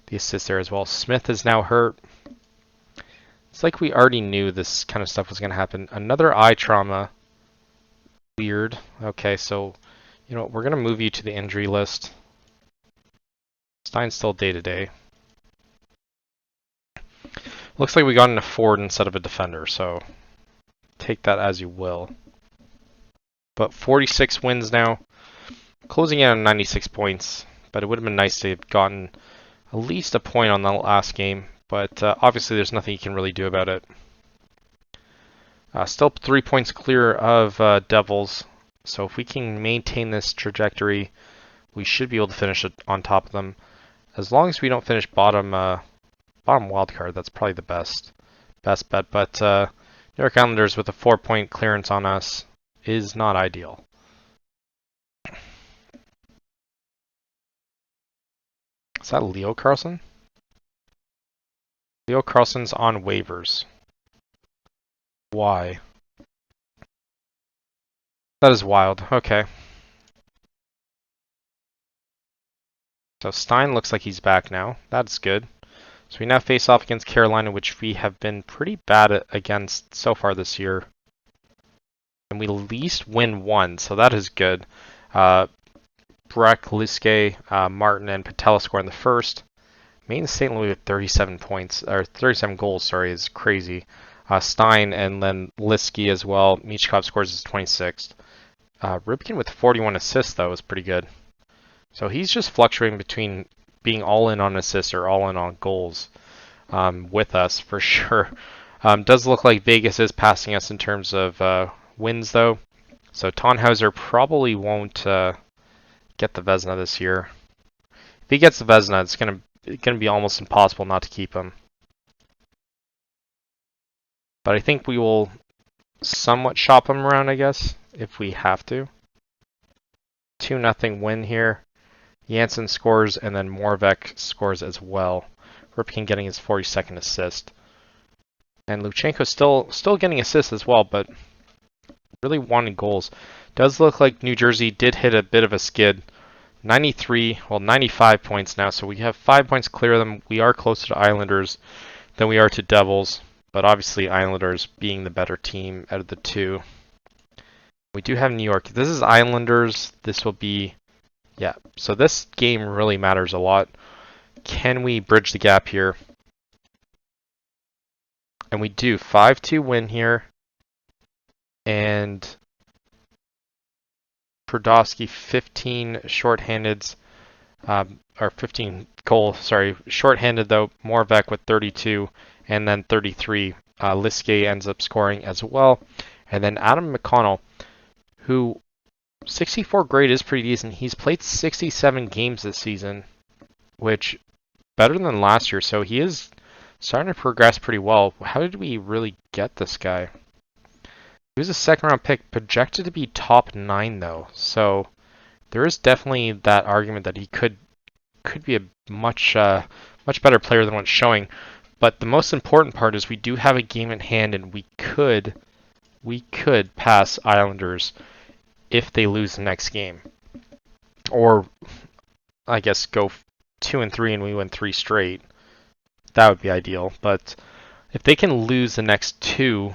[SPEAKER 1] the assist there as well. Smith is now hurt. It's like we already knew this kind of stuff was going to happen. Another eye trauma. Weird. Okay, so, you know, we're going to move you to the injury list. Stein's still day-to-day. Looks like we got in a forward instead of a defender, so take that as you will. But 46 wins now, closing in on 96 points. But it would have been nice to have gotten at least a point on the last game. But obviously there's nothing you can really do about it. Still 3 points clear of Devils. So if we can maintain this trajectory, we should be able to finish it on top of them. As long as we don't finish bottom wildcard, that's probably the best bet. But New York Islanders with a 4-point clearance on us is not ideal. Is that Leo Carlson? Leo Carlson's on waivers. Why? That is wild. Okay. So Stein looks like he's back now. That's good. So we now face off against Carolina, which we have been pretty bad against so far this year. And we at least win one, so that is good. Breck, Liske, Martin, and Patella score in the first. Maine St. Louis with 37 points, or 37 goals, sorry, is crazy. Stein and then Liske as well. Michkov scores his 26th. Ribkin with 41 assists, though, is pretty good. So he's just fluctuating between being all in on assists or all in on goals with us, for sure. Does look like Vegas is passing us in terms of wins, though. So Tannhauser probably won't get the Vezina this year. If he gets the Vezina, it's gonna be almost impossible not to keep him. But I think we will somewhat shop him around, I guess, if we have to. 2-0 win here. Janssen scores, and then Moravec scores as well. Ripken getting his 42nd assist. And Luchenko still getting assists as well, but really wanting goals. Does look like New Jersey did hit a bit of a skid. 95 points now, so we have 5 points clear of them. We are closer to Islanders than we are to Devils, but obviously Islanders being the better team out of the two. We do have New York. This is Islanders. This will be, yeah, so this game really matters a lot. Can we bridge the gap here? And we do. 5-2 win here. And Prodowski 15 shorthandeds, or 15 goal, sorry, shorthanded though. Moravec with 32 and then 33. Liske ends up scoring as well. And then Adam McConnell, who 64 grade is pretty decent. He's played 67 games this season, which better than last year. So he is starting to progress pretty well. How did we really get this guy? He was a second round pick, projected to be top 9 though. So there is definitely that argument that he could be a much better player than what's showing. But the most important part is we do have a game in hand, and we could pass Islanders if they lose the next game, or I guess go 2-3 and we win 3 straight. That would be ideal. But if they can lose the next 2,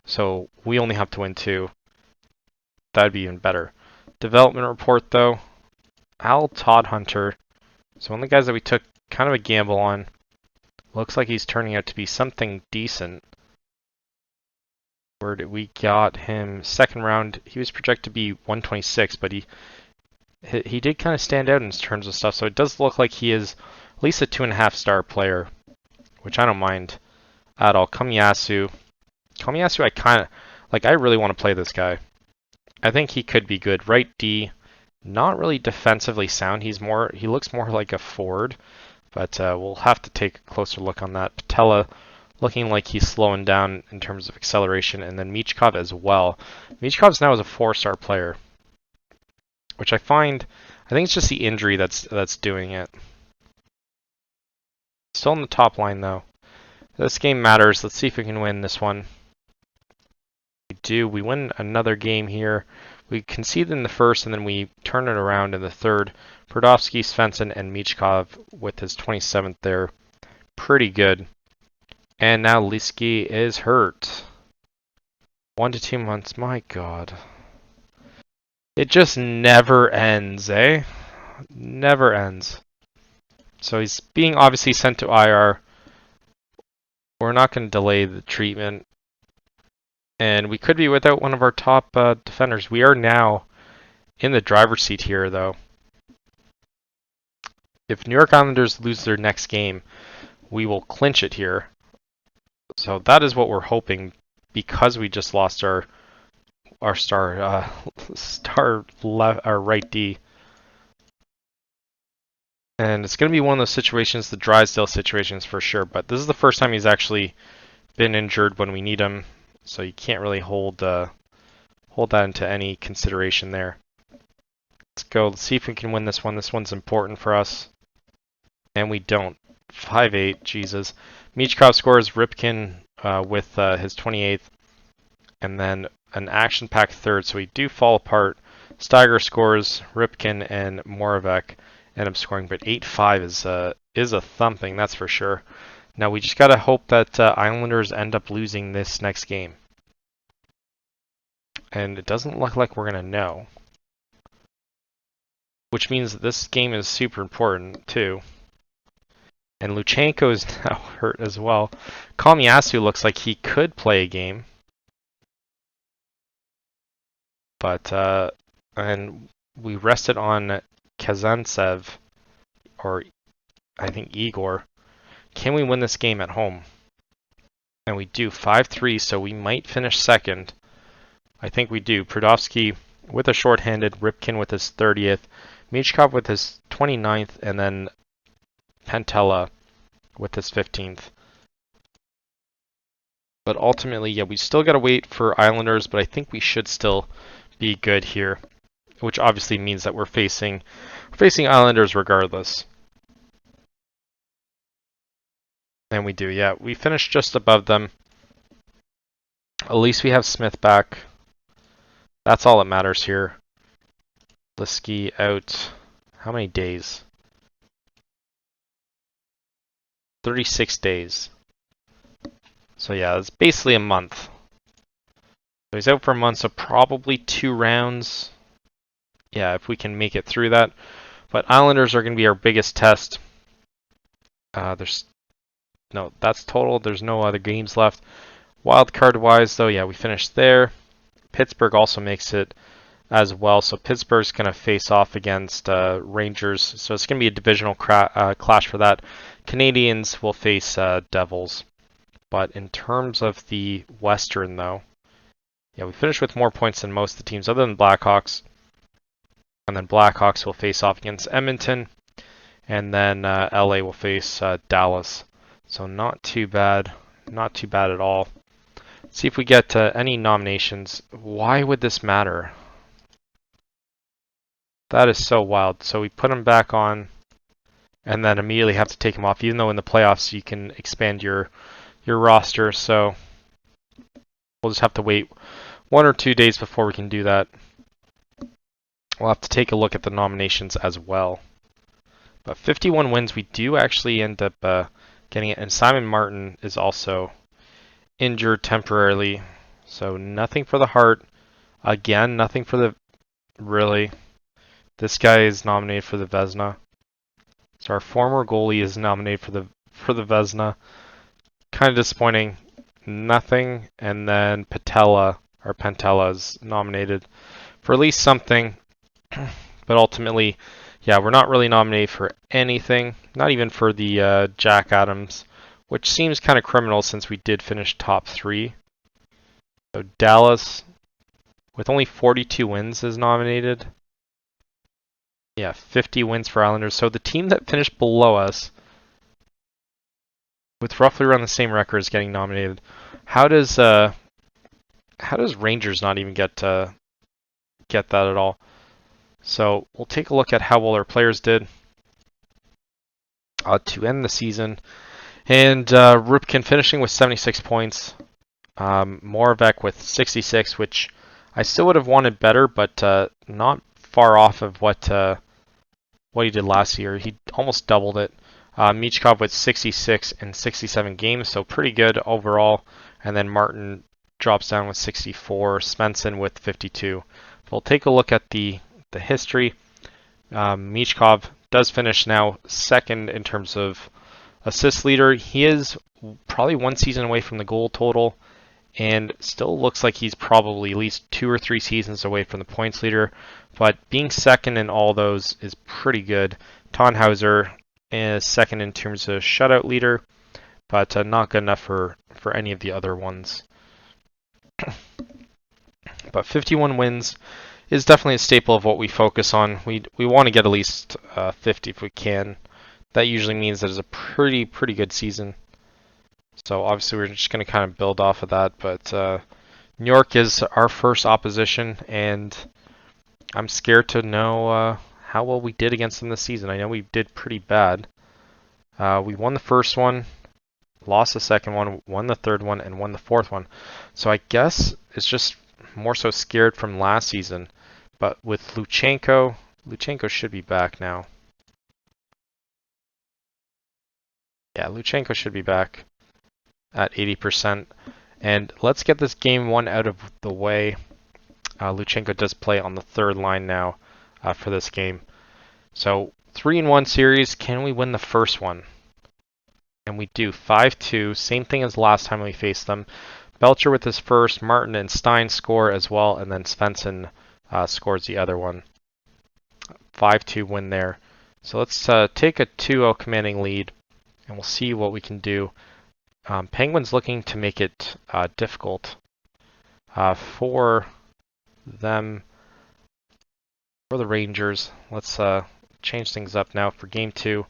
[SPEAKER 1] so we only have to win 2, that would be even better. Development report though, Al Todd Hunter. So one of the guys that we took kind of a gamble on. Looks like he's turning out to be something decent. Where did we got him? Second round. He was projected to be 126, but he did kind of stand out in terms of stuff. So it does look like he is at least a 2.5-star player, which I don't mind at all. Komiyasu, I kind of like. I really want to play this guy. I think he could be good. Right D, not really defensively sound. He looks more like a forward. But we'll have to take a closer look on that. Patella looking like he's slowing down in terms of acceleration, and then Michkov as well. Michkov's now is a 4-star player, which I think it's just the injury that's doing it. Still in the top line though. This game matters. Let's see if we can win this one. We do. We win another game here. We conceded in the first, and then we turn it around in the third. Prodowski, Svensson, and Michkov with his 27th there. Pretty good. And now Liske is hurt. 1 to 2 months. My God. It just never ends, eh? Never ends. So he's being obviously sent to IR. We're not going to delay the treatment. And we could be without one of our top defenders. We are now in the driver's seat here, though. If New York Islanders lose their next game, we will clinch it here. So that is what we're hoping, because we just lost our our right D. And it's going to be one of those situations, the Drysdale situations for sure. But this is the first time he's actually been injured when we need him, so you can't really hold that into any consideration there. Let's go. Let's see if we can win this one. This one's important for us. And we don't. 5-8, Jesus. Michkov scores, Ripken with his 28th, and then an action-packed third, so we do fall apart. Steiger scores, Ripken and Moravec end up scoring, but 8-5 is a thumping, that's for sure. Now we just gotta hope that Islanders end up losing this next game. And it doesn't look like we're gonna know. Which means that this game is super important, too. And Luchenko is now hurt as well. Komiyasu looks like he could play a game. But, and we rested on Kazantsev, or I think Igor. Can we win this game at home? And we do. 5-3, so we might finish second. I think we do. Prodowski with a shorthanded, Ripken with his 30th, Michkov with his 29th, and then Pantella with his 15th. But ultimately, yeah, we still got to wait for Islanders, but I think we should still be good here, which obviously means that we're facing Islanders regardless. And we do, yeah. We finished just above them. At least we have Smith back. That's all that matters here. Liski out. How many days? 36 days. So yeah, it's basically a month. So he's out for a month, so probably 2 rounds. Yeah, if we can make it through that. But Islanders are going to be our biggest test. That's total. There's no other games left. Wild card wise, though, yeah, we finished there. Pittsburgh also makes it as well. So Pittsburgh's going to face off against Rangers. So it's going to be a divisional clash for that. Canadians will face Devils. But in terms of the Western, though, yeah, we finished with more points than most of the teams other than Blackhawks. And then Blackhawks will face off against Edmonton. And then LA will face Dallas. So not too bad. Not too bad at all. See if we get any nominations. Why would this matter? That is so wild. So we put him back on and then immediately have to take him off, even though in the playoffs you can expand your roster. So we'll just have to wait 1 or 2 days before we can do that. We'll have to take a look at the nominations as well. But 51 wins, we do actually end up getting it. And Simon Martin is also injured temporarily. So nothing for the Hart. Again, nothing for the... Really? This guy is nominated for the Vezina. So our former goalie is nominated for the Vezina. Kind of disappointing. Nothing. And then Pantella is nominated for at least something. But ultimately, yeah, we're not really nominated for anything. Not even for the Jack Adams, which seems kind of criminal since we did finish top 3. So Dallas, with only 42 wins, is nominated. Yeah, 50 wins for Islanders. So the team that finished below us, with roughly around the same record, is getting nominated. How does Rangers not even get that at all? So we'll take a look at how well our players did to end the season. And Rupkin finishing with 76 points. Moravec with 66, which I still would have wanted better, but not far off of what he did last year. He almost doubled it. Michkov with 66 in 67 games, so pretty good overall. And then Martin drops down with 64. Svensson with 52. We'll take a look at the history. Michkov does finish now second in terms of assist leader. He is probably 1 season away from the goal total, and still looks like he's probably at least 2 or 3 seasons away from the points leader. But being second in all those is pretty good. Tannhauser is second in terms of shutout leader, but not good enough for any of the other ones. But 51 wins is definitely a staple of what we focus on. We want to get at least 50 if we can. That usually means that it's a pretty good season. So obviously we're just going to kind of build off of that. But New York is our first opposition, and I'm scared to know how well we did against them this season. I know we did pretty bad. We won the first one, lost the second one, won the third one, and won the fourth one. So I guess it's just more so scared from last season. But with Luchenko should be back now. Yeah, Luchenko should be back at 80%. And let's get this game 1 out of the way. Luchenko does play on the 3rd line now for this game. So 3-1 series. Can we win the first one? And we do. 5-2. Same thing as last time we faced them. Belcher with his first. Martin and Stein score as well. And then Svensson scores the other one. 5-2 win there. So let's take a 2-0 commanding lead, and we'll see what we can do. Penguins looking to make it difficult for them, for the Rangers. Let's change things up now for game 2.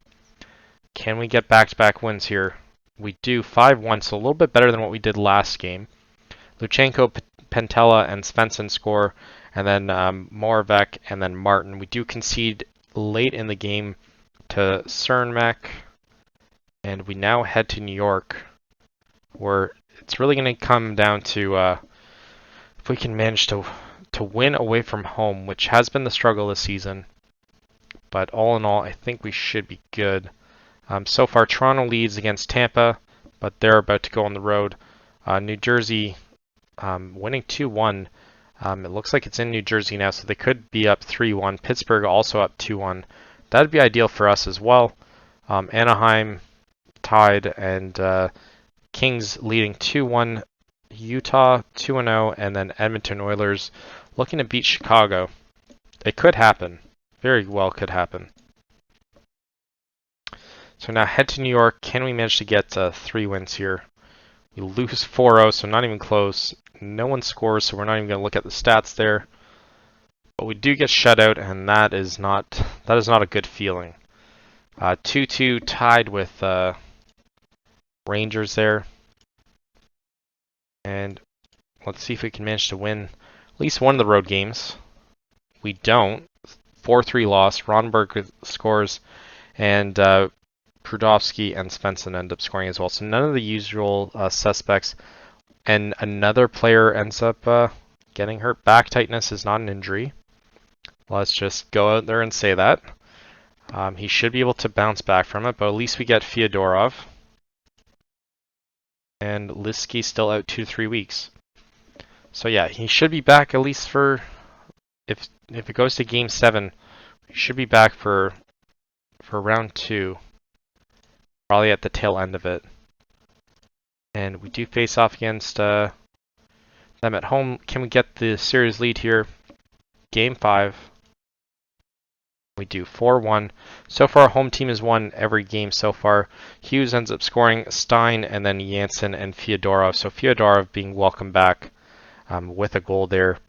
[SPEAKER 1] Can we get back-to-back wins here? We do 5-1, so a little bit better than what we did last game. Luchenko, Pentella, and Svensson score, and then Moravec, and then Martin. We do concede late in the game to Cernmek, and we now head to New York, where it's really going to come down to if we can manage to win away from home, which has been the struggle this season. But all in all, I think we should be good. So far, Toronto leads against Tampa, but they're about to go on the road. New Jersey winning 2-1. It looks like it's in New Jersey now, so they could be up 3-1. Pittsburgh also up 2-1. That would be ideal for us as well. Anaheim tied, and Kings leading 2-1. Utah 2-0, and then Edmonton Oilers looking to beat Chicago. It could happen. Very well could happen. So now head to New York. Can we manage to get 3 wins here? We lose 4-0, so not even close. No one scores, so we're not even going to look at the stats there. But we do get shut out, and that is not a good feeling. 2-2 tied with Rangers there. And let's see if we can manage to win at least one of the road games. We don't. 4-3 loss. Ronberg scores, and Prudovsky and Svensson end up scoring as well. So none of the usual suspects. And another player ends up getting hurt. Back tightness is not an injury. Let's just go out there and say that. He should be able to bounce back from it, but at least we get Fyodorov. And Liski still out 2 to 3 weeks. So yeah, he should be back at least for, if it goes to Game 7, he should be back for round 2. Probably at the tail end of it. And we do face off against them at home. Can we get the series lead here? Game 5. We do 4-1. So far, our home team has won every game so far. Hughes ends up scoring, Stein, and then Janssen and Fyodorov. So Fyodorov being welcomed back with a goal there.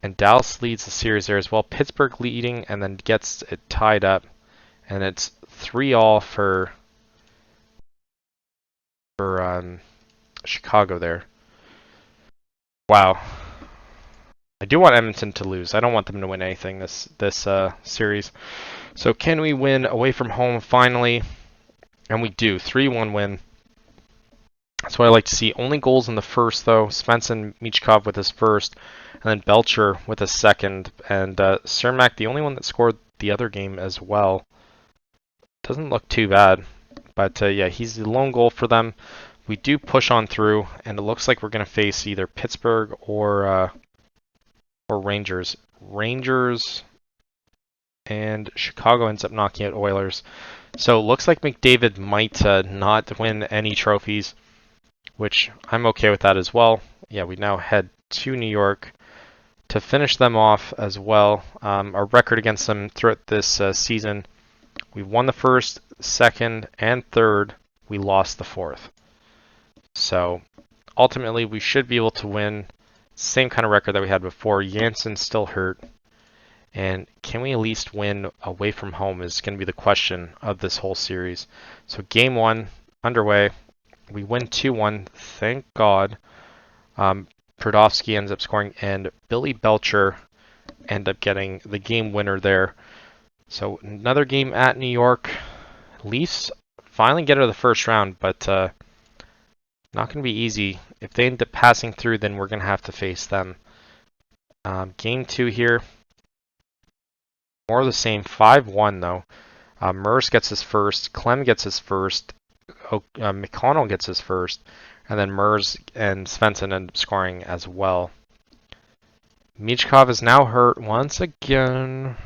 [SPEAKER 1] And Dallas leads the series there as well. Pittsburgh leading and then gets it tied up. And it's 3-all for Chicago there. Wow. I do want Edmonton to lose. I don't want them to win anything this series. So can we win away from home finally? And we do. 3-1 win. That's what I like to see. Only goals in the first, though. Svensson, Michkov with his first, and then Belcher with his second. And Cermak, the only one that scored the other game as well. Doesn't look too bad. But yeah, he's the lone goal for them. We do push on through, and it looks like we're going to face either Pittsburgh or Rangers. Rangers and Chicago ends up knocking out Oilers. So it looks like McDavid might not win any trophies, which I'm okay with that as well. Yeah, we now head to New York to finish them off as well. Our record against them throughout this season, we won the first, second, and third. We lost the fourth. So ultimately, we should be able to win. Same kind of record that we had before. Jansen's still hurt. And can we at least win away from home is going to be the question of this whole series. So game 1 underway. We win 2-1. Thank God. Prudovsky ends up scoring, and Billy Belcher end up getting the game winner there. So another game at New York. Leafs finally get out of the first round, but not going to be easy. If they end up passing through, then we're going to have to face them. Game 2 here. More of the same. 5-1 though. Merce gets his first. Clem gets his first. McConnell gets his first. And then Merz and Svensson end up scoring as well. Michkov is now hurt once again.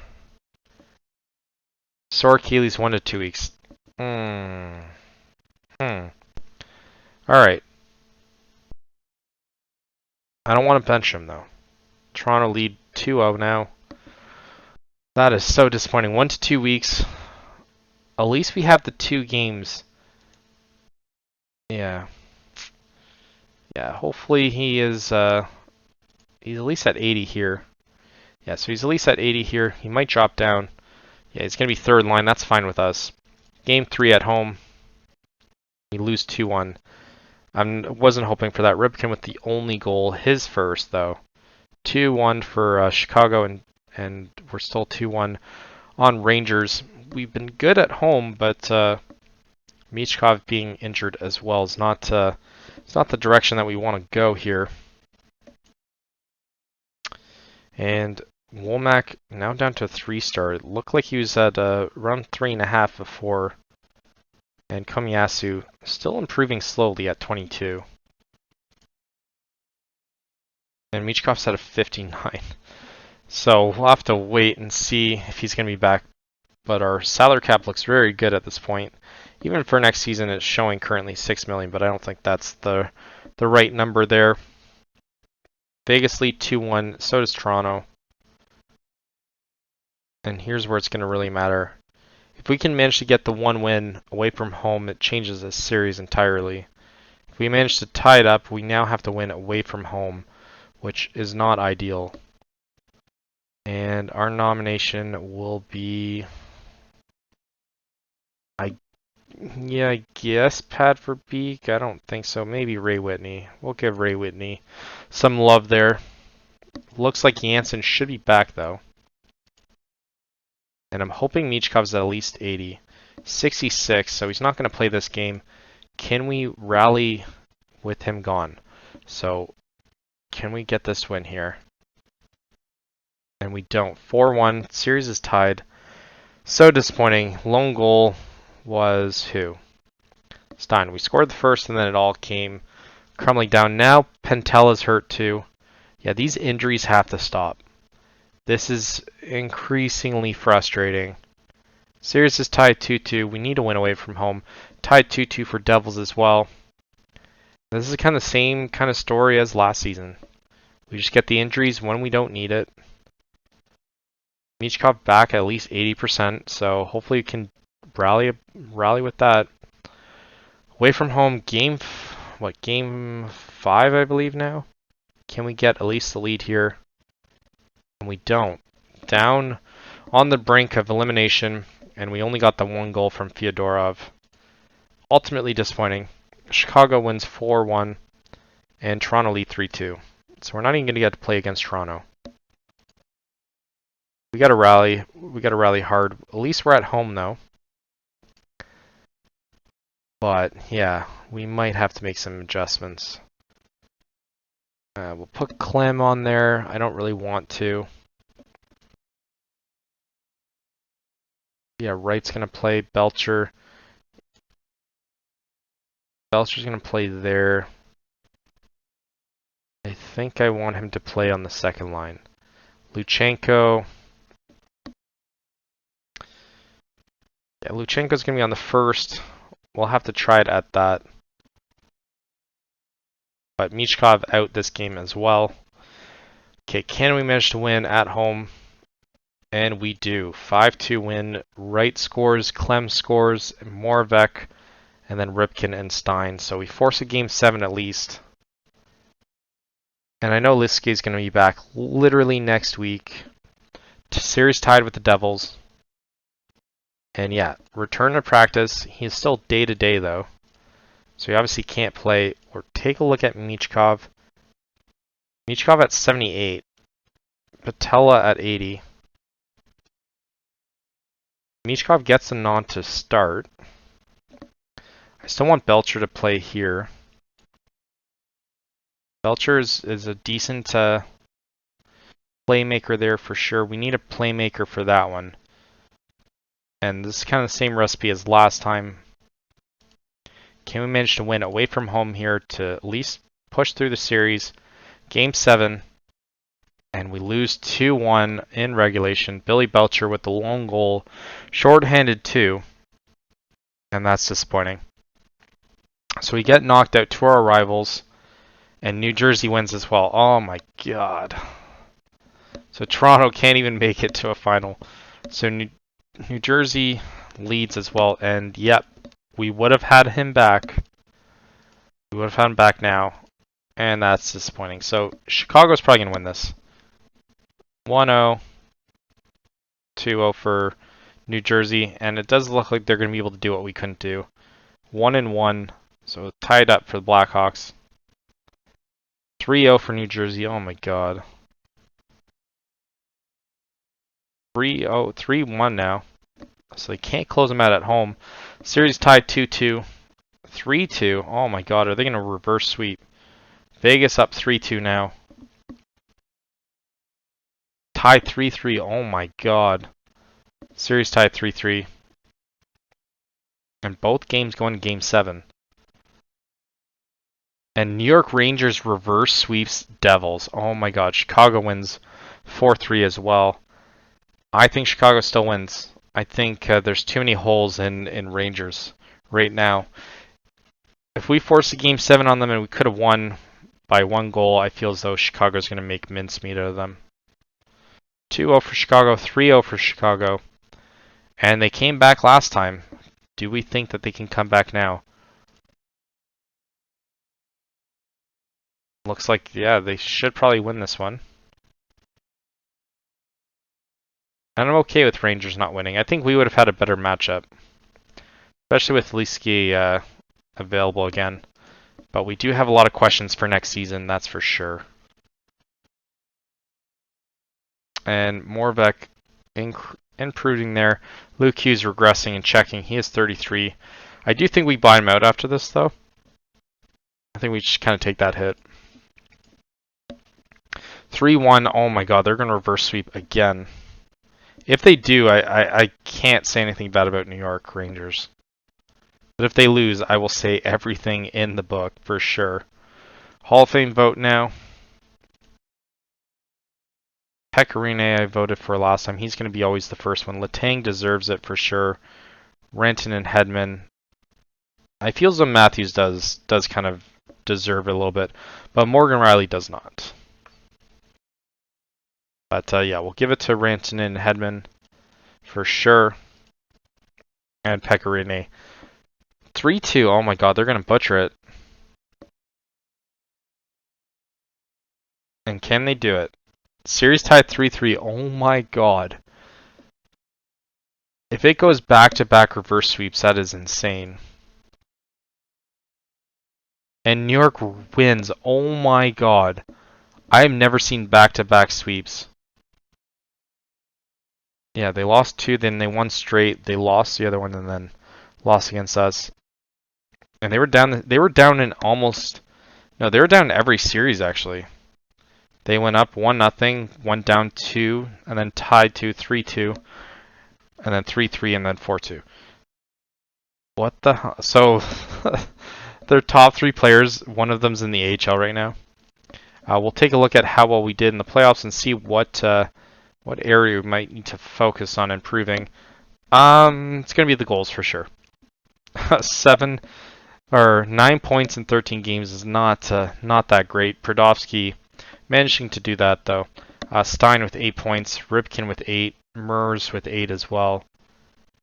[SPEAKER 1] Sore Achilles 1 to 2 weeks. Alright. I don't want to bench him though. Toronto lead 2-0 now. That is so disappointing. 1 to 2 weeks. At least we have the 2 games. Yeah. Yeah, hopefully he is he's at least at 80 here. Yeah, so he's at least at 80 here. He might drop down. Yeah, he's going to be third line. That's fine with us. Game 3 at home. We lose 2-1. I wasn't hoping for that. Ripken with the only goal, his first though. 2-1 for Chicago, and we're still 2-1 on Rangers. We've been good at home, but Michkov being injured as well is not it's not the direction that we want to go here. And Womack now down to 3-star. It looked like he was at around 3.5 before. And Komiyasu still improving slowly at 22. And Michkov's at a 59. So we'll have to wait and see if he's going to be back. But our salary cap looks very good at this point. Even for next season, it's showing currently 6 million, but I don't think that's the right number there. Vegas lead 2-1, so does Toronto. And here's where it's going to really matter. If we can manage to get the 1 win away from home, it changes the series entirely. If we manage to tie it up, we now have to win away from home, which is not ideal. And our nomination will be, I guess Pat for Beak. I don't think so. Maybe Ray Whitney. We'll give Ray Whitney some love there. Looks like Jansen should be back though. And I'm hoping Michkov's at least 80. 66, so he's not going to play this game. Can we rally with him gone? So, can we get this win here? And we don't. 4-1. Series is tied. So disappointing. Lone goal was who? Stein. We scored the first, and then it all came crumbling down. Now Pentella's hurt too. Yeah, these injuries have to stop. This is increasingly frustrating. Series is tied 2-2. We need to win away from home. Tied 2-2 for Devils as well. This is kind of the same kind of story as last season. We just get the injuries when we don't need it. Michkov back at least 80%, so hopefully we can rally with that. Away from home, game 5, I believe now? Can we get at least the lead here? And we don't. Down on the brink of elimination, and we only got the 1 goal from Fyodorov. Ultimately disappointing. Chicago wins 4-1, and Toronto lead 3-2. So we're not even going to get to play against Toronto. We got to rally. We got to rally hard. At least we're at home, though. But, yeah, we might have to make some adjustments. We'll put Clem on there. I don't really want to. Yeah, Wright's going to play. Belcher's going to play there. I think I want him to play on the second line. Luchenko. Yeah, Luchenko's going to be on the first. We'll have to try it at that. But Michkov out this game as well. Okay, can we manage to win at home? And we do. 5-2 win. Wright scores, Clem scores, Moravec, and then Ripken and Stein. So we force a game 7 at least. And I know Liske is going to be back literally next week. Series tied with the Devils. And yeah, return to practice. He's still day-to-day though. So he obviously can't play. Or take a look at Michkov. Michkov at 78. Patella at 80. Michkov gets a nod to start. I still want Belcher to play here. Belcher is a decent playmaker there for sure. We need a playmaker for that one. And this is kind of the same recipe as last time. Can we manage to win away from home here to at least push through the series? Game 7. And we lose 2-1 in regulation. Billy Belcher with the lone goal. Short-handed too. And that's disappointing. So we get knocked out to our rivals. And New Jersey wins as well. Oh my god. So Toronto can't even make it to a final. So New Jersey leads as well. And yep, we would have had him back. We would have had him back now. And that's disappointing. So Chicago's probably going to win this. 1-0. 2-0 for New Jersey. And it does look like they're going to be able to do what we couldn't do. 1-1 So tied up for the Blackhawks. 3-0 for New Jersey. Oh my god. 3-0, 3-1 now. So they can't close them out at home. Series tied 2-2. 3-2. Oh my god, are they going to reverse sweep? Vegas up 3-2 now. Tied 3-3. Oh my god. Series tied 3-3. And both games going to game 7. And New York Rangers reverse sweeps Devils. Oh my god. Chicago wins 4-3 as well. I think Chicago still wins. I think there's too many holes in Rangers right now. If we force a game 7 on them and we could have won by 1 goal, I feel as though Chicago's going to make mincemeat out of them. 2-0 for Chicago, 3-0 for Chicago. And they came back last time. Do we think that they can come back now? Looks like, yeah, they should probably win this one. And I'm okay with Rangers not winning. I think we would have had a better matchup. Especially with Liski available again. But we do have a lot of questions for next season, that's for sure. And Morbeck improving there. Luke Hughes regressing and checking. He is 33. I do think we buy him out after this, though. I think we just kind of take that hit. 3-1. Oh my god, they're going to reverse sweep again. If they do, I can't say anything bad about New York Rangers. But if they lose, I will say everything in the book for sure. Hall of Fame vote now. Pecorine I voted for last time. He's going to be always the first one. Letang deserves it for sure. Renton and Hedman. I feel as though Matthews does kind of deserve it a little bit, but Morgan Riley does not. But yeah, we'll give it to Renton and Hedman for sure. And Pecorine. 3-2. Oh my god, they're going to butcher it. And can they do it? Series tied 3-3. Oh my god. If it goes back-to-back reverse sweeps, that is insane. And New York wins. Oh my god. I have never seen back-to-back sweeps. Yeah, they lost 2, then they won straight. They lost the other one and then lost against us. And they were down in almost, no, they were down in every series actually. They went up 1-0, went down 2, and then tied 2, 3-2, and then 3-3, and then 4-2. What the hell? So, their top 3 players, one of them's in the AHL right now. We'll take a look at how well we did in the playoffs and see what area we might need to focus on improving. It's going to be the goals for sure. 9 points in 13 games is not that great. Prodovsky managing to do that though. Stein with 8 points, Ripken with 8, Mers with 8 as well,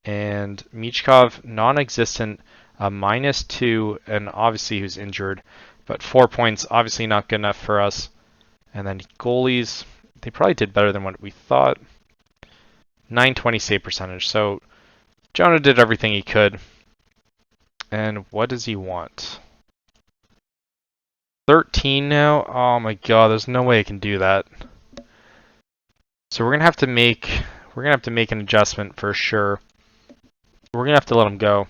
[SPEAKER 1] and Michkov non-existent, -2, and obviously who's injured, but 4 points obviously not good enough for us. And then goalies, they probably did better than what we thought. 920 save percentage. So Jonah did everything he could. And what does he want? 13 now? Oh my god, there's no way I can do that. So we're gonna have to make an adjustment for sure. We're gonna have to let him go.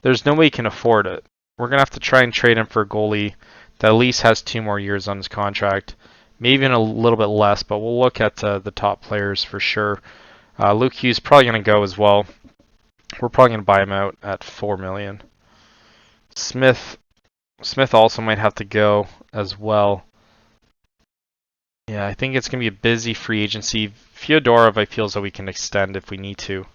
[SPEAKER 1] There's no way he can afford it. We're gonna have to try and trade him for a goalie that at least has 2 more years on his contract. Maybe even a little bit less, but we'll look at the top players for sure. Luke Hughes probably gonna go as well. We're probably gonna buy him out at $4 million. Smith also might have to go as well. Yeah, I think it's going to be a busy free agency. Fyodorov, I feel as though we can extend if we need to.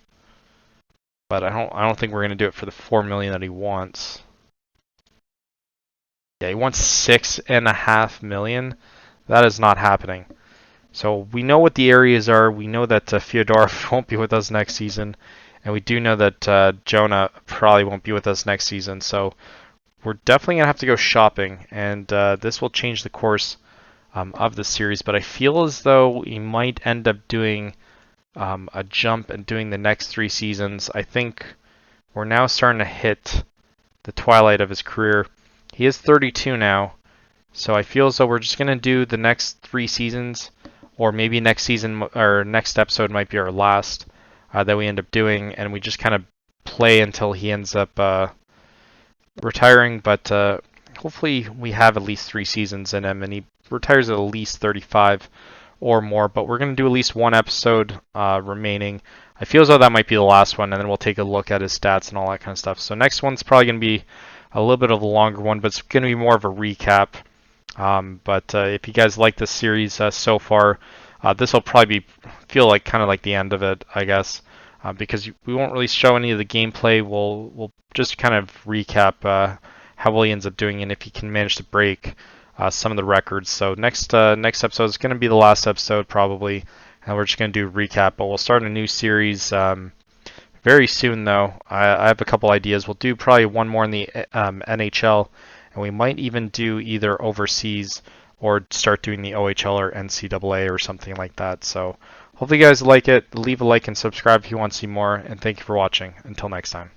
[SPEAKER 1] But I don't think we're going to do it for the $4 million that he wants. Yeah, he wants $6.5 million. That is not happening. So we know what the areas are. We know that Fyodorov won't be with us next season. And we do know that Jonah probably won't be with us next season. So we're definitely going to have to go shopping. And this will change the course of the series. But I feel as though we might end up doing a jump and doing the next 3 seasons. I think we're now starting to hit the twilight of his career. He is 32 now, so I feel as though we're just going to do the next 3 seasons, or maybe next season or next episode might be our last that we end up doing, and we just kind of play until he ends up retiring. But hopefully we have at least 3 seasons in him, and he retires at least 35 or more. But we're going to do at least one episode remaining. I feel as though that might be the last one, and then we'll take a look at his stats and all that kind of stuff. So next one's probably going to be a little bit of a longer one, but it's going to be more of a recap. But if you guys like this series so far, this will probably feel like kind of like the end of it, I guess, because we won't really show any of the gameplay. We'll just kind of recap how well he ends up doing and if he can manage to break some of the records. So next episode is going to be the last episode probably, and we're just going to do a recap. But we'll start a new series very soon, though. I have a couple ideas. We'll do probably one more in the NHL, and we might even do either overseas or start doing the OHL or NCAA or something like that. So hopefully you guys like it. Leave a like and subscribe if you want to see more, and thank you for watching. Until next time.